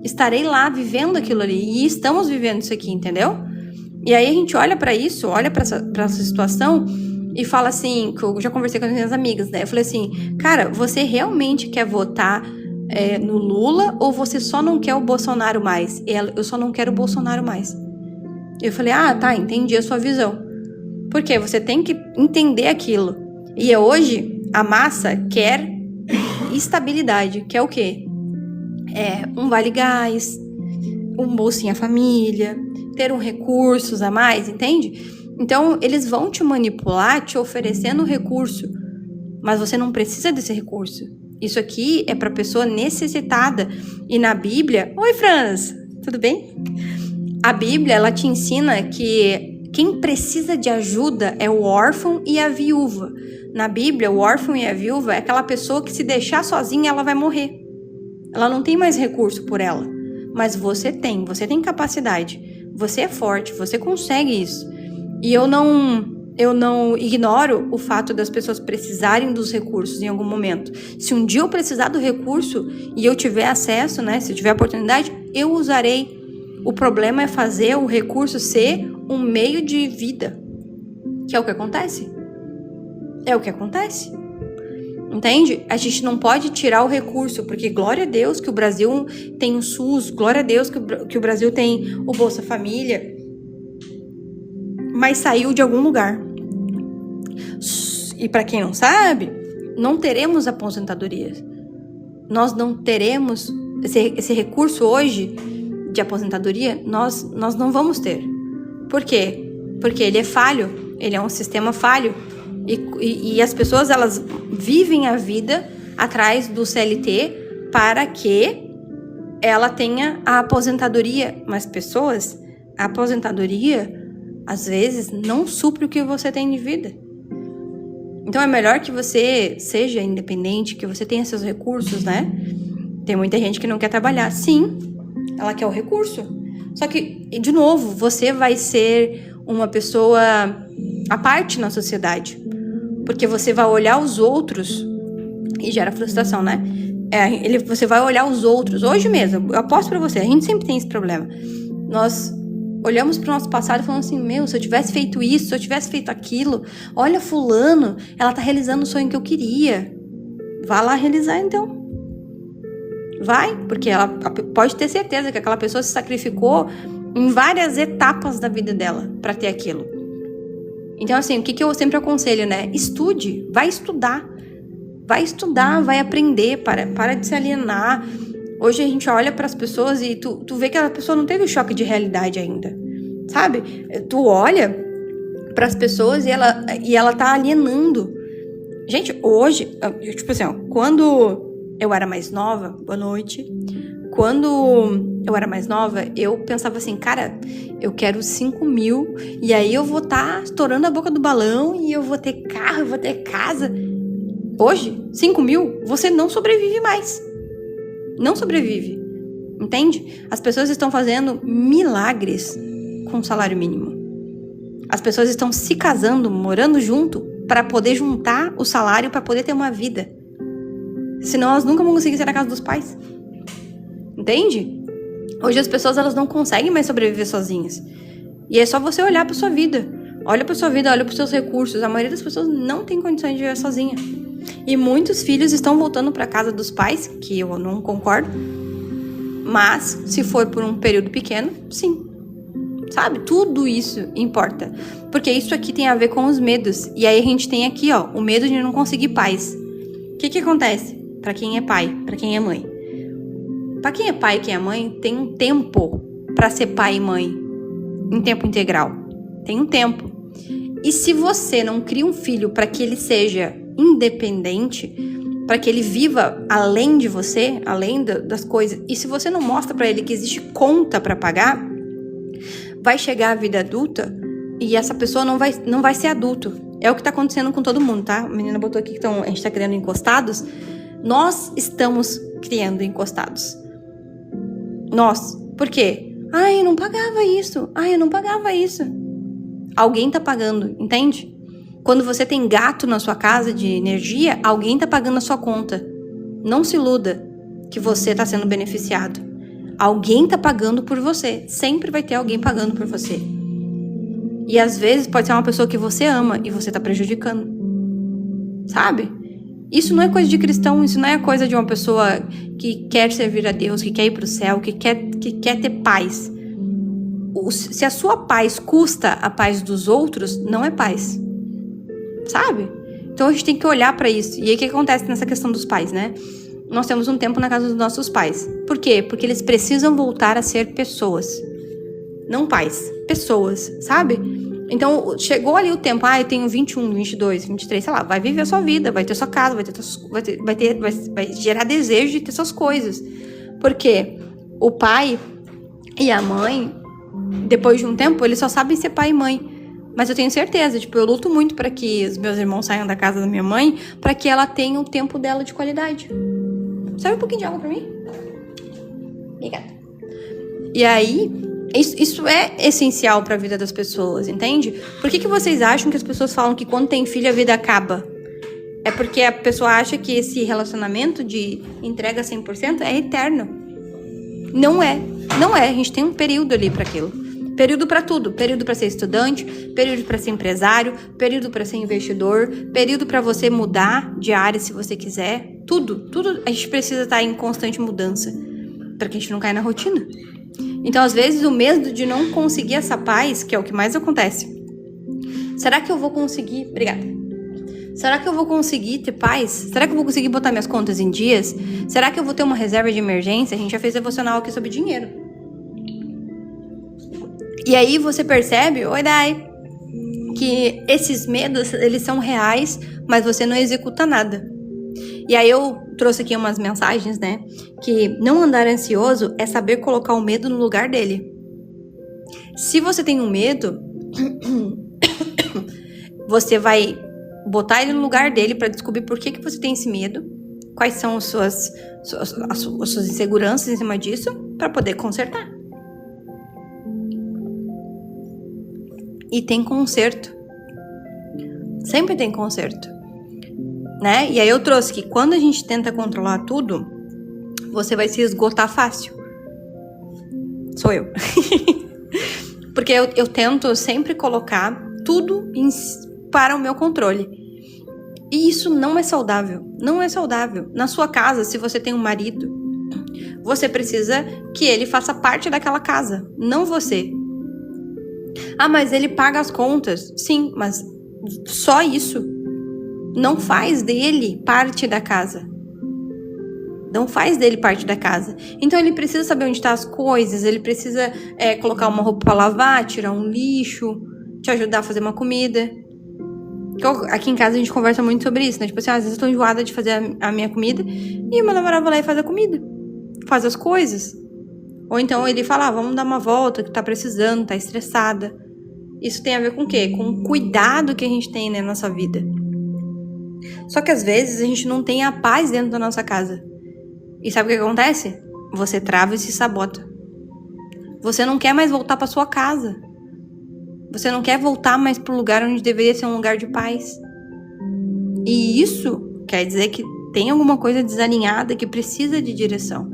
Estarei lá vivendo aquilo ali. E estamos vivendo isso aqui, entendeu? E aí a gente olha pra isso, olha pra essa situação e fala assim, que eu já conversei com as minhas amigas, né? Eu falei assim, cara, você realmente quer votar no Lula ou você só não quer o Bolsonaro mais? Eu só não quero o Bolsonaro mais. Eu falei, tá, entendi a sua visão. Porque você tem que entender aquilo. E hoje, a massa quer estabilidade. Quer o quê? Um vale gás, um bolsinha família, ter recursos a mais, entende? Então, eles vão te manipular te oferecendo recurso. Mas você não precisa desse recurso. Isso aqui é para pessoa necessitada. E na Bíblia... Oi, Franz! Tudo bem? A Bíblia, ela te ensina que Quem precisa de ajuda é o órfão e a viúva. Na Bíblia, o órfão e a viúva é aquela pessoa que, se deixar sozinha, ela vai morrer. Ela não tem mais recurso por ela. Mas você tem capacidade. Você é forte, você consegue isso. E eu não ignoro o fato das pessoas precisarem dos recursos em algum momento. Se um dia eu precisar do recurso e eu tiver acesso, né, se eu tiver oportunidade, eu usarei. O problema é fazer o recurso ser um meio de vida, que é o que acontece. É o que acontece. Entende? A gente não pode tirar o recurso, porque glória a Deus que o Brasil tem o SUS, glória a Deus que o Brasil tem o Bolsa Família, mas saiu de algum lugar. E para quem não sabe, não teremos aposentadoria. Nós não teremos esse recurso hoje de aposentadoria, nós não vamos ter. Por quê? Porque ele é falho, ele é um sistema falho. E as pessoas, elas vivem a vida atrás do CLT para que ela tenha a aposentadoria. Mas a aposentadoria, às vezes, não supre o que você tem de vida. Então é melhor que você seja independente, que você tenha seus recursos, né? Tem muita gente que não quer trabalhar. Sim, ela quer o recurso. Só que, de novo, você vai ser uma pessoa à parte na sociedade. Porque você vai olhar os outros e gera frustração, né? Você vai olhar os outros. Hoje mesmo, eu aposto pra você, a gente sempre tem esse problema. Nós olhamos pro nosso passado e falamos assim, meu, se eu tivesse feito isso, se eu tivesse feito aquilo, olha fulano, ela tá realizando o sonho que eu queria. Vá lá realizar, então. Vai, porque ela pode ter certeza que aquela pessoa se sacrificou em várias etapas da vida dela pra ter aquilo. Então, assim, o que eu sempre aconselho, né? Estude, vai estudar, vai aprender, para de se alienar. Hoje a gente olha para as pessoas e tu vê que a pessoa não teve o choque de realidade ainda, sabe? Tu olha para as pessoas e ela tá alienando. Gente, hoje, tipo assim, ó, quando eu era mais nova, boa noite, quando eu era mais nova, eu pensava assim, cara, eu quero 5 mil e aí eu vou estar estourando a boca do balão e eu vou ter carro, eu vou ter casa. Hoje, 5 mil, você não sobrevive mais. Não sobrevive. Entende? As pessoas estão fazendo milagres com salário mínimo. As pessoas estão se casando, morando junto, para poder juntar o salário para poder ter uma vida. Senão elas nunca vão conseguir sair da casa dos pais. Entende? Hoje as pessoas, elas não conseguem mais sobreviver sozinhas. E é só você olhar pra sua vida. Olha pra sua vida, olha pros seus recursos. A maioria das pessoas não tem condições de viver sozinha. E muitos filhos estão voltando pra casa dos pais, que eu não concordo. Mas, se for por um período pequeno, sim. Sabe? Tudo isso importa. Porque isso aqui tem a ver com os medos. E aí a gente tem aqui, ó, o medo de não conseguir paz. O que acontece? Pra quem é pai, pra quem é mãe. Pra quem é pai e quem é mãe, tem um tempo pra ser pai e mãe. Em tempo integral. Tem um tempo. E se você não cria um filho pra que ele seja independente, pra que ele viva além de você, além das coisas, e se você não mostra pra ele que existe conta pra pagar, vai chegar a vida adulta e essa pessoa não vai ser adulto. É o que tá acontecendo com todo mundo, tá? A menina botou aqui que a gente tá criando encostados. Nós estamos criando encostados. Nós. Por quê? Ai, eu não pagava isso. Ai, eu não pagava isso. Alguém tá pagando, entende? Quando você tem gato na sua casa de energia, alguém tá pagando a sua conta. Não se iluda que você tá sendo beneficiado. Alguém tá pagando por você. Sempre vai ter alguém pagando por você. E às vezes pode ser uma pessoa que você ama e você tá prejudicando. Sabe? Isso não é coisa de cristão, isso não é coisa de uma pessoa que quer servir a Deus, que quer ir pro céu, que quer ter paz. Se a sua paz custa a paz dos outros, não é paz. Sabe? Então a gente tem que olhar pra isso. E aí o que acontece nessa questão dos pais, né? Nós temos um tempo na casa dos nossos pais. Por quê? Porque eles precisam voltar a ser pessoas. Não pais, pessoas, sabe? Então, chegou ali o tempo, eu tenho 21, 22, 23, sei lá, vai viver a sua vida, vai ter sua casa, vai gerar desejo de ter suas coisas. Porque o pai e a mãe, depois de um tempo, eles só sabem ser pai e mãe. Mas eu tenho certeza, tipo, eu luto muito pra que os meus irmãos saiam da casa da minha mãe, pra que ela tenha o tempo dela de qualidade. Serve um pouquinho de água pra mim? Obrigada. E aí, isso é essencial pra vida das pessoas, entende? Por que vocês acham que as pessoas falam que quando tem filho a vida acaba? É porque a pessoa acha que esse relacionamento de entrega 100% é eterno. Não é. Não é. A gente tem um período ali pra aquilo. Período pra tudo. Período pra ser estudante, período pra ser empresário, período pra ser investidor, período pra você mudar de área se você quiser. Tudo a gente precisa estar em constante mudança pra que a gente não caia na rotina. Então, às vezes, o medo de não conseguir essa paz, que é o que mais acontece. Será que eu vou conseguir... Obrigada. Será que eu vou conseguir ter paz? Será que eu vou conseguir botar minhas contas em dias? Será que eu vou ter uma reserva de emergência? A gente já fez devocional aqui sobre dinheiro. E aí você percebe, oi Dai, que esses medos, eles são reais, mas você não executa nada. E aí eu trouxe aqui umas mensagens, né? Que não andar ansioso é saber colocar o medo no lugar dele. Se você tem um medo, você vai botar ele no lugar dele para descobrir por que você tem esse medo, quais são as suas inseguranças em cima disso, para poder consertar. E tem conserto. Sempre tem conserto. Né? E aí eu trouxe que quando a gente tenta controlar tudo, você vai se esgotar fácil. Sou eu. Porque eu tento sempre colocar tudo para o meu controle. E isso não é saudável. Não é saudável. Na sua casa, se você tem um marido, você precisa que ele faça parte daquela casa, não você. Ah, mas ele paga as contas. Sim, mas só isso não faz dele parte da casa. Não faz dele parte da casa. Então ele precisa saber onde estão as coisas, ele precisa colocar uma roupa pra lavar, tirar um lixo, te ajudar a fazer uma comida. Aqui em casa a gente conversa muito sobre isso, né? Tipo assim, às vezes eu tô enjoada de fazer a minha comida e o meu namorado vai lá e faz a comida. Faz as coisas. Ou então ele fala, vamos dar uma volta, que tá precisando, tá estressada. Isso tem a ver com o quê? Com o cuidado que a gente tem, né, na nossa vida. Só que às vezes a gente não tem a paz dentro da nossa casa. E sabe o que acontece? Você trava e se sabota. Você não quer mais voltar pra sua casa. Você não quer voltar mais pro lugar onde deveria ser um lugar de paz. E isso quer dizer que tem alguma coisa desalinhada que precisa de direção.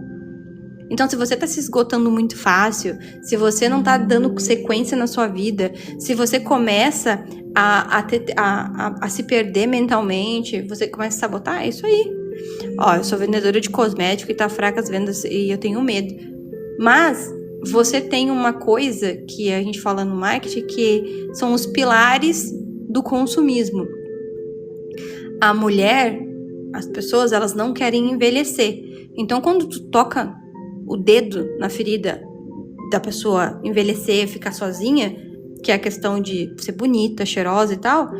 Então, se você tá se esgotando muito fácil, se você não tá dando sequência na sua vida, se você começa a se perder mentalmente, você começa a sabotar, é isso aí. Ó, eu sou vendedora de cosmético e tá fraca as vendas e eu tenho medo. Mas você tem uma coisa que a gente fala no marketing que são os pilares do consumismo. A mulher, as pessoas, elas não querem envelhecer. Então, quando tu toca o dedo na ferida da pessoa envelhecer, ficar sozinha, que é a questão de ser bonita, cheirosa e tal,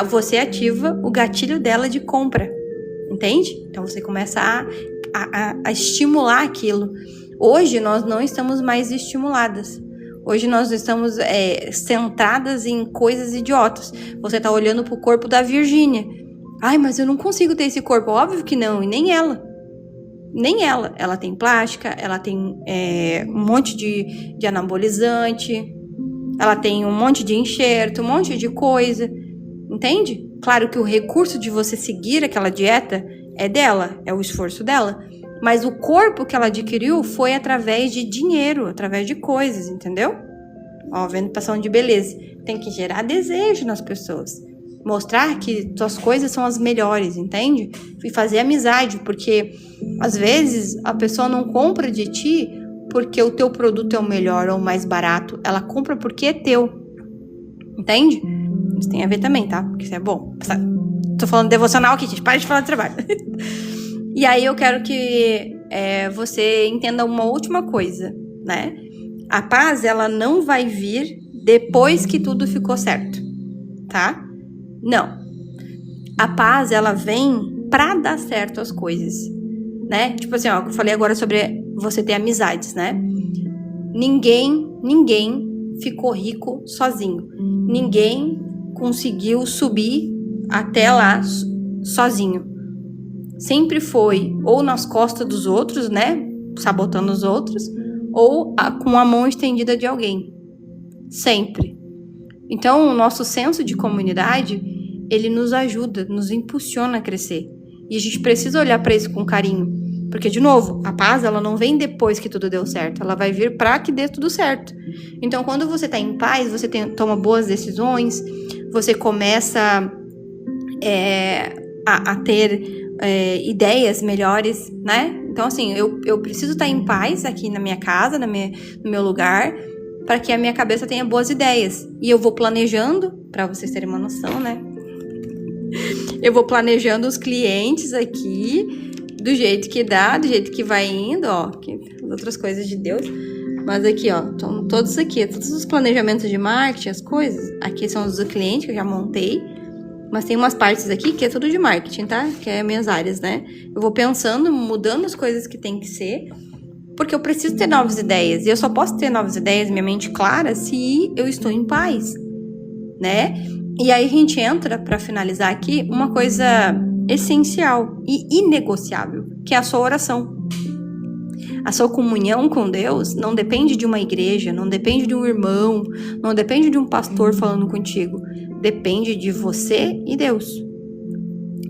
você ativa o gatilho dela de compra, entende? Então você começa a estimular aquilo. Hoje nós não estamos mais estimuladas. Hoje nós estamos centradas em coisas idiotas. Você tá olhando pro corpo da Virgínia. Ai, mas eu não consigo ter esse corpo. Óbvio que não, e nem ela. Nem ela. Ela tem plástica, ela tem um monte de anabolizante, ela tem um monte de enxerto, um monte de coisa. Entende? Claro que o recurso de você seguir aquela dieta é dela, é o esforço dela. Mas o corpo que ela adquiriu foi através de dinheiro, através de coisas, entendeu? Ó, vendo passão de beleza. Tem que gerar desejo nas pessoas. Mostrar que suas coisas são as melhores, entende? E fazer amizade, porque às vezes a pessoa não compra de ti porque o teu produto é o melhor ou o mais barato. Ela compra porque é teu. Entende? Isso tem a ver também, tá? Porque isso é bom. Tô falando devocional aqui, gente. Para de falar de trabalho. E aí eu quero que você entenda uma última coisa, né? A paz, ela não vai vir depois que tudo ficou certo, tá? Não. A paz, ela vem pra dar certo as coisas, né? Tipo assim, ó, eu falei agora sobre você ter amizades, né? Ninguém ficou rico sozinho. ninguém conseguiu subir até lá sozinho. Sempre foi ou nas costas dos outros, né? Sabotando os outros, ou com a mão estendida de alguém. Sempre. Então, o nosso senso de comunidade, ele nos ajuda, nos impulsiona a crescer. E a gente precisa olhar para isso com carinho. Porque, de novo, a paz, ela não vem depois que tudo deu certo. Ela vai vir para que dê tudo certo. Então, quando você tá em paz, você toma boas decisões, você começa a ter ideias melhores, né? Então, assim, eu preciso estar em paz aqui na minha casa, no meu lugar, para que a minha cabeça tenha boas ideias. E eu vou planejando, para vocês terem uma noção, né? Eu vou planejando os clientes aqui, do jeito que dá, do jeito que vai indo, ó, as outras coisas de Deus. Mas aqui, ó, estão todos aqui, todos os planejamentos de marketing, as coisas. Aqui são os do cliente, que eu já montei. Mas tem umas partes aqui que é tudo de marketing, tá? Que é minhas áreas, né? Eu vou pensando, mudando as coisas que tem que ser, porque eu preciso ter novas ideias. E eu só posso ter novas ideias, minha mente clara, se eu estou em paz, né? E aí a gente entra, para finalizar aqui, uma coisa essencial e inegociável, que é a sua oração. A sua comunhão com Deus não depende de uma igreja, não depende de um irmão, não depende de um pastor falando contigo. Depende de você e Deus.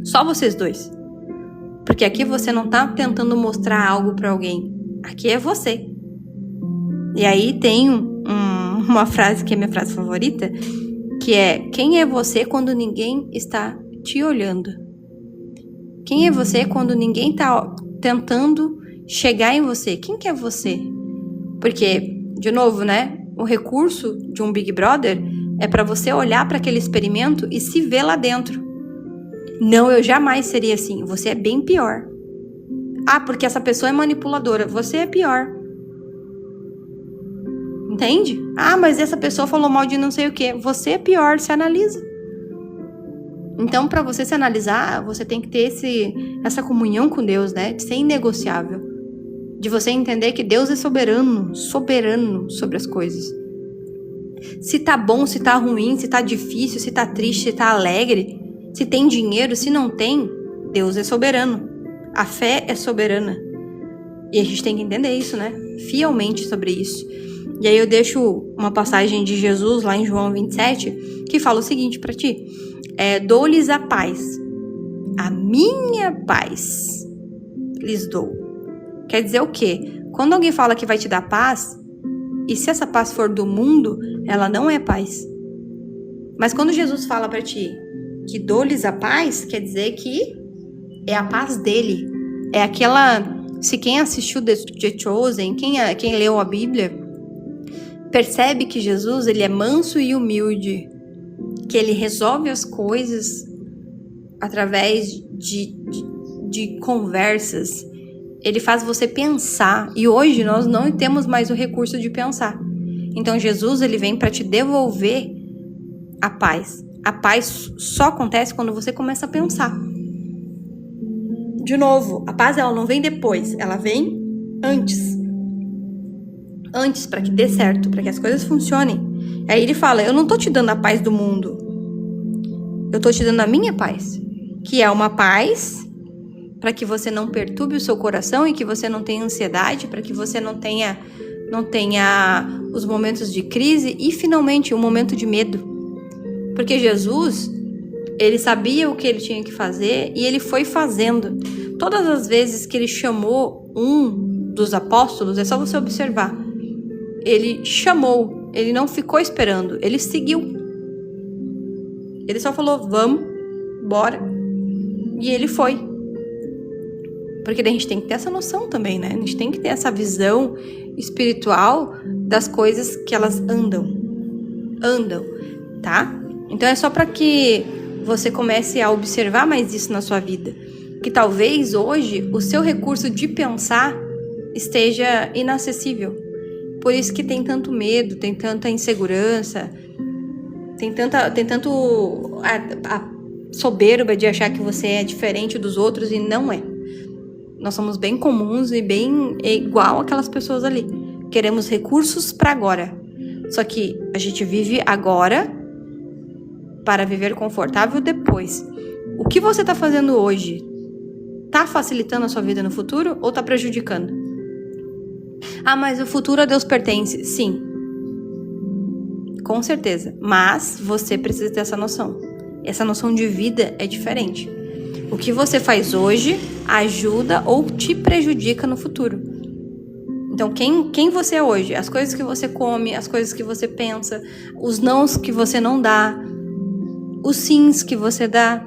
Só vocês dois. Porque aqui você não tá tentando mostrar algo para alguém. Aqui é você. E aí tem uma frase que é minha frase favorita, que é: quem é você quando ninguém está te olhando? Quem é você quando ninguém tá tentando chegar em você? Quem que é você? Porque, de novo, né? O recurso de um Big Brother é para você olhar para aquele experimento e se ver lá dentro. Não, eu jamais seria assim. Você é bem pior. Ah, porque essa pessoa é manipuladora. Você é pior. Entende? Ah, mas essa pessoa falou mal de não sei o quê. Você é pior. Se analisa. Então, para você se analisar, você tem que ter essa comunhão com Deus, né? De ser inegociável. De você entender que Deus é soberano sobre as coisas. Se tá bom, se tá ruim, se tá difícil, se tá triste, se tá alegre, se tem dinheiro, se não tem, Deus é soberano. A fé é soberana. E a gente tem que entender isso, né? Fielmente sobre isso. E aí eu deixo uma passagem de Jesus lá em João 27, que fala o seguinte pra ti: dou-lhes a paz, a minha paz lhes dou. Quer dizer o quê? Quando alguém fala que vai te dar paz, e se essa paz for do mundo, ela não é paz. Mas quando Jesus fala pra ti que dou-lhes a paz, quer dizer que é a paz dele. É aquela... Se quem assistiu The Chosen, quem leu a Bíblia, percebe que Jesus, ele é manso e humilde, que ele resolve as coisas através de conversas. Ele faz você pensar. E hoje nós não temos mais o recurso de pensar. Então Jesus, ele vem para te devolver a paz. A paz só acontece quando você começa a pensar. De novo, a paz ela não vem depois, ela vem antes. Antes, para que dê certo, para que as coisas funcionem. Aí ele fala: eu não tô te dando a paz do mundo. Eu tô te dando a minha paz. Que é uma paz para que você não perturbe o seu coração e que você não tenha ansiedade, para que você não tenha os momentos de crise e, finalmente, o momento de medo. Porque Jesus, ele sabia o que ele tinha que fazer e ele foi fazendo. Todas as vezes que ele chamou um dos apóstolos, é só você observar. Ele chamou, ele não ficou esperando, ele seguiu. Ele só falou: vamos, bora. E ele foi. Porque daí a gente tem que ter essa noção também, né? A gente tem que ter essa visão espiritual das coisas que elas andam, tá? Então é só para que você comece a observar mais isso na sua vida. Que talvez hoje o seu recurso de pensar esteja inacessível. Por isso que tem tanto medo, tem tanta insegurança, tem tanto a soberba de achar que você é diferente dos outros e não é. Nós somos bem comuns e bem igual aquelas pessoas ali. Queremos recursos para agora. Só que a gente vive agora para viver confortável depois. O que você tá fazendo hoje tá facilitando a sua vida no futuro ou tá prejudicando? Ah, mas o futuro a Deus pertence. Sim, com certeza. Mas você precisa ter essa noção. Essa noção de vida é diferente. O que você faz hoje ajuda ou te prejudica no futuro. Então, quem você é hoje, as coisas que você come, as coisas que você pensa, os nãos que você não dá, os sims que você dá,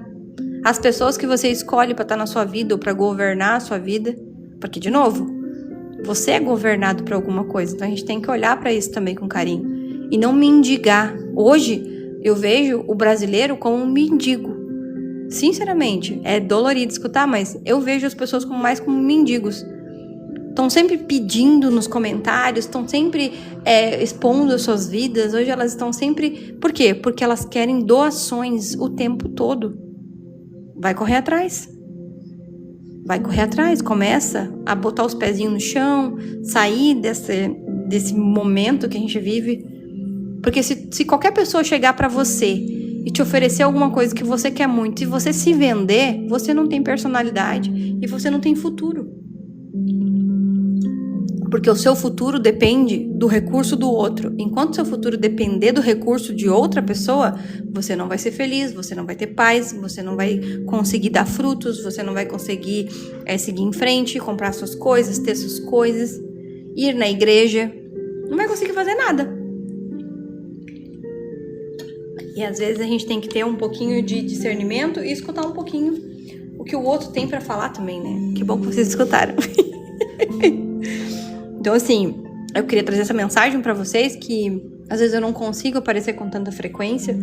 as pessoas que você escolhe para estar na sua vida ou para governar a sua vida. Porque, de novo, você é governado por alguma coisa. Então, a gente tem que olhar para isso também com carinho. E não mendigar. Hoje, eu vejo o brasileiro como um mendigo. Sinceramente, é dolorido escutar, mas eu vejo as pessoas mais como mendigos. Estão sempre pedindo nos comentários, estão sempre expondo as suas vidas. Hoje elas estão sempre... Por quê? Porque elas querem doações o tempo todo. Vai correr atrás. Vai correr atrás. Começa a botar os pezinhos no chão, sair desse momento que a gente vive. Porque se qualquer pessoa chegar pra você e te oferecer alguma coisa que você quer muito e você se vender, você não tem personalidade e você não tem futuro. Porque o seu futuro depende do recurso do outro. Enquanto o seu futuro depender do recurso de outra pessoa, você não vai ser feliz, você não vai ter paz, você não vai conseguir dar frutos, você não vai conseguir seguir em frente, comprar suas coisas, ter suas coisas, ir na igreja. Não vai conseguir fazer nada. E às vezes a gente tem que ter um pouquinho de discernimento e escutar um pouquinho o que o outro tem pra falar também, né? Que bom que vocês escutaram. Então, assim, eu queria trazer essa mensagem pra vocês que às vezes eu não consigo aparecer com tanta frequência,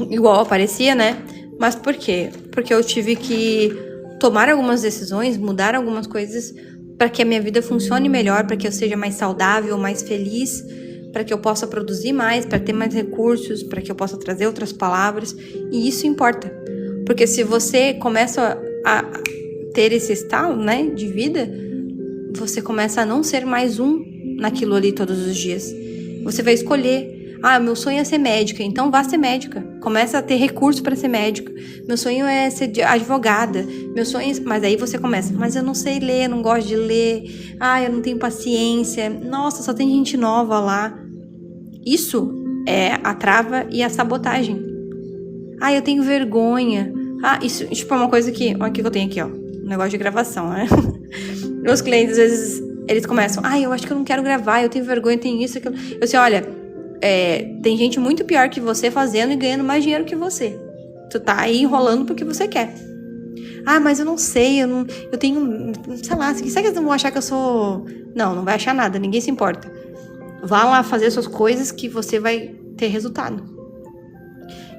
igual aparecia, né? Mas por quê? Porque eu tive que tomar algumas decisões, mudar algumas coisas para que a minha vida funcione melhor, para que eu seja mais saudável, mais feliz, para que eu possa produzir mais, para ter mais recursos, para que eu possa trazer outras palavras. E isso importa. Porque se você começa a ter esse estalo, né, de vida, você começa a não ser mais um naquilo ali todos os dias. Você vai escolher. Ah, meu sonho é ser médica, então vá ser médica. Começa a ter recurso para ser médica. Meu sonho é ser advogada. Meu sonho... Mas aí você começa. Mas eu não sei ler, não gosto de ler. Ah, eu não tenho paciência. Nossa, só tem gente nova lá. Isso é a trava e a sabotagem. Ah, eu tenho vergonha. Ah, isso tipo é uma coisa que... Olha o que eu tenho aqui, ó. Um negócio de gravação, né? Meus clientes, às vezes, eles começam... Ah, eu acho que eu não quero gravar, eu tenho vergonha, tenho isso, aquilo. Eu sei, olha, tem gente muito pior que você fazendo e ganhando mais dinheiro que você. Tu tá aí enrolando porque você quer. Ah, mas eu não sei, eu tenho... Sei lá, será que eles não vão achar que eu sou... Não vai achar nada, ninguém se importa. Vá lá fazer suas coisas que você vai ter resultado.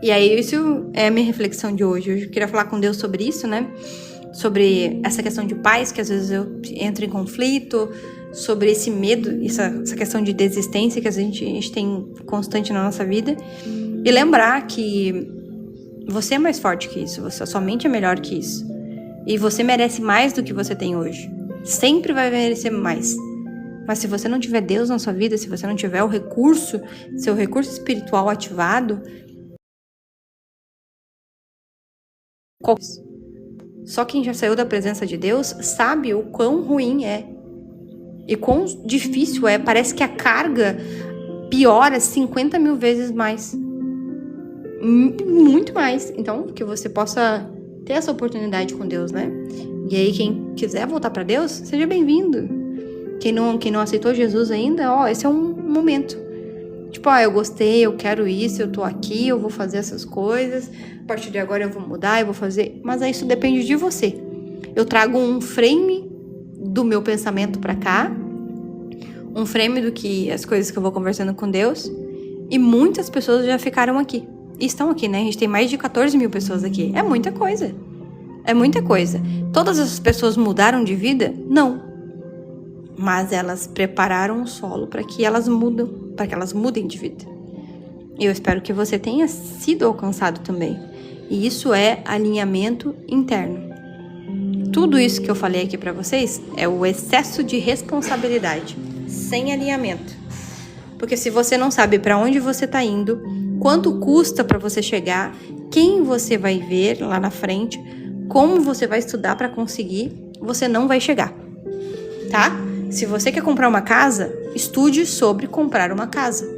E aí, isso é a minha reflexão de hoje. Eu queria falar com Deus sobre isso, né? Sobre essa questão de paz, que às vezes eu entro em conflito, sobre esse medo, essa questão de desistência que a gente tem constante na nossa vida. E lembrar que você é mais forte que isso, a sua mente é melhor que isso. E você merece mais do que você tem hoje. Sempre vai merecer mais. Mas se você não tiver Deus na sua vida, se você não tiver o recurso, seu recurso espiritual ativado, só quem já saiu da presença de Deus sabe o quão ruim é. E quão difícil é. Parece que a carga piora 50 mil vezes mais. Muito mais. Então, que você possa ter essa oportunidade com Deus, né? E aí, quem quiser voltar para Deus, seja bem-vindo. Quem não aceitou Jesus ainda, esse é um momento. Tipo, eu gostei, eu quero isso, eu tô aqui, eu vou fazer essas coisas. A partir de agora eu vou mudar, eu vou fazer... Mas isso depende de você. Eu trago um frame do meu pensamento pra cá. Um frame do que as coisas que eu vou conversando com Deus. E muitas pessoas já ficaram aqui. E estão aqui, né? A gente tem mais de 14 mil pessoas aqui. É muita coisa. É muita coisa. Todas essas pessoas mudaram de vida? Não. Mas elas prepararam o solo para que elas mudem de vida. E eu espero que você tenha sido alcançado também. E isso é alinhamento interno. Tudo isso que eu falei aqui para vocês é o excesso de responsabilidade, sem alinhamento. Porque se você não sabe para onde você está indo, quanto custa para você chegar, quem você vai ver lá na frente, como você vai estudar para conseguir, você não vai chegar, tá? Se você quer comprar uma casa, estude sobre comprar uma casa.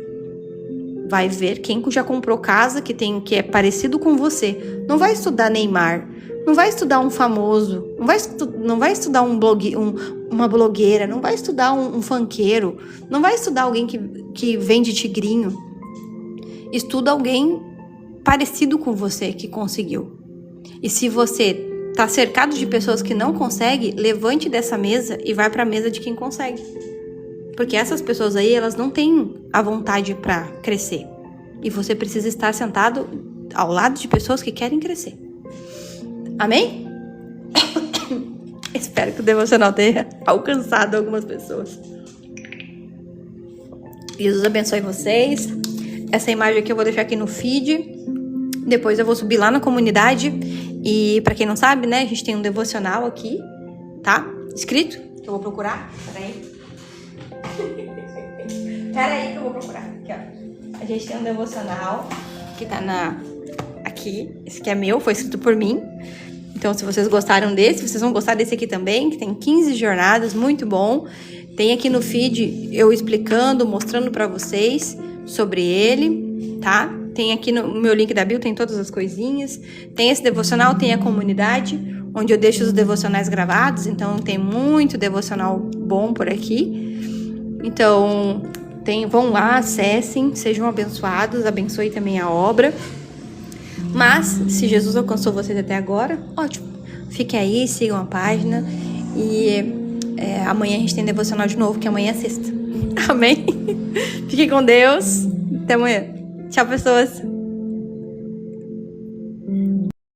Vai ver quem já comprou casa que é parecido com você. Não vai estudar Neymar, não vai estudar um famoso, não vai estudar uma blogueira, não vai estudar um funkeiro, não vai estudar alguém que vende tigrinho. Estuda alguém parecido com você que conseguiu. E se você tá cercado de pessoas que não conseguem, levante dessa mesa e vai para a mesa de quem consegue. Porque essas pessoas aí, elas não têm a vontade para crescer. E você precisa estar sentado ao lado de pessoas que querem crescer. Amém? Espero que o devocional tenha alcançado algumas pessoas. Jesus abençoe vocês. Essa imagem aqui eu vou deixar aqui no feed. Depois eu vou subir lá na comunidade. E pra quem não sabe, né, a gente tem um devocional aqui, tá? Escrito, que eu vou procurar. Peraí que eu vou procurar. Aqui, ó. A gente tem um devocional que tá aqui. Esse aqui é meu, foi escrito por mim. Então, se vocês gostaram desse, vocês vão gostar desse aqui também, que tem 15 jornadas, muito bom. Tem aqui no feed eu explicando, mostrando pra vocês sobre ele, tá? Tem aqui no meu link da bio, tem todas as coisinhas. Tem esse devocional, tem a comunidade, onde eu deixo os devocionais gravados. Então, tem muito devocional bom por aqui. Então, vão lá, acessem, sejam abençoados, abençoe também a obra. Mas, se Jesus alcançou vocês até agora, ótimo. Fiquem aí, sigam a página. E amanhã a gente tem devocional de novo, que amanhã é sexta. Amém? Fiquem com Deus. Até amanhã. Tchau, pessoas.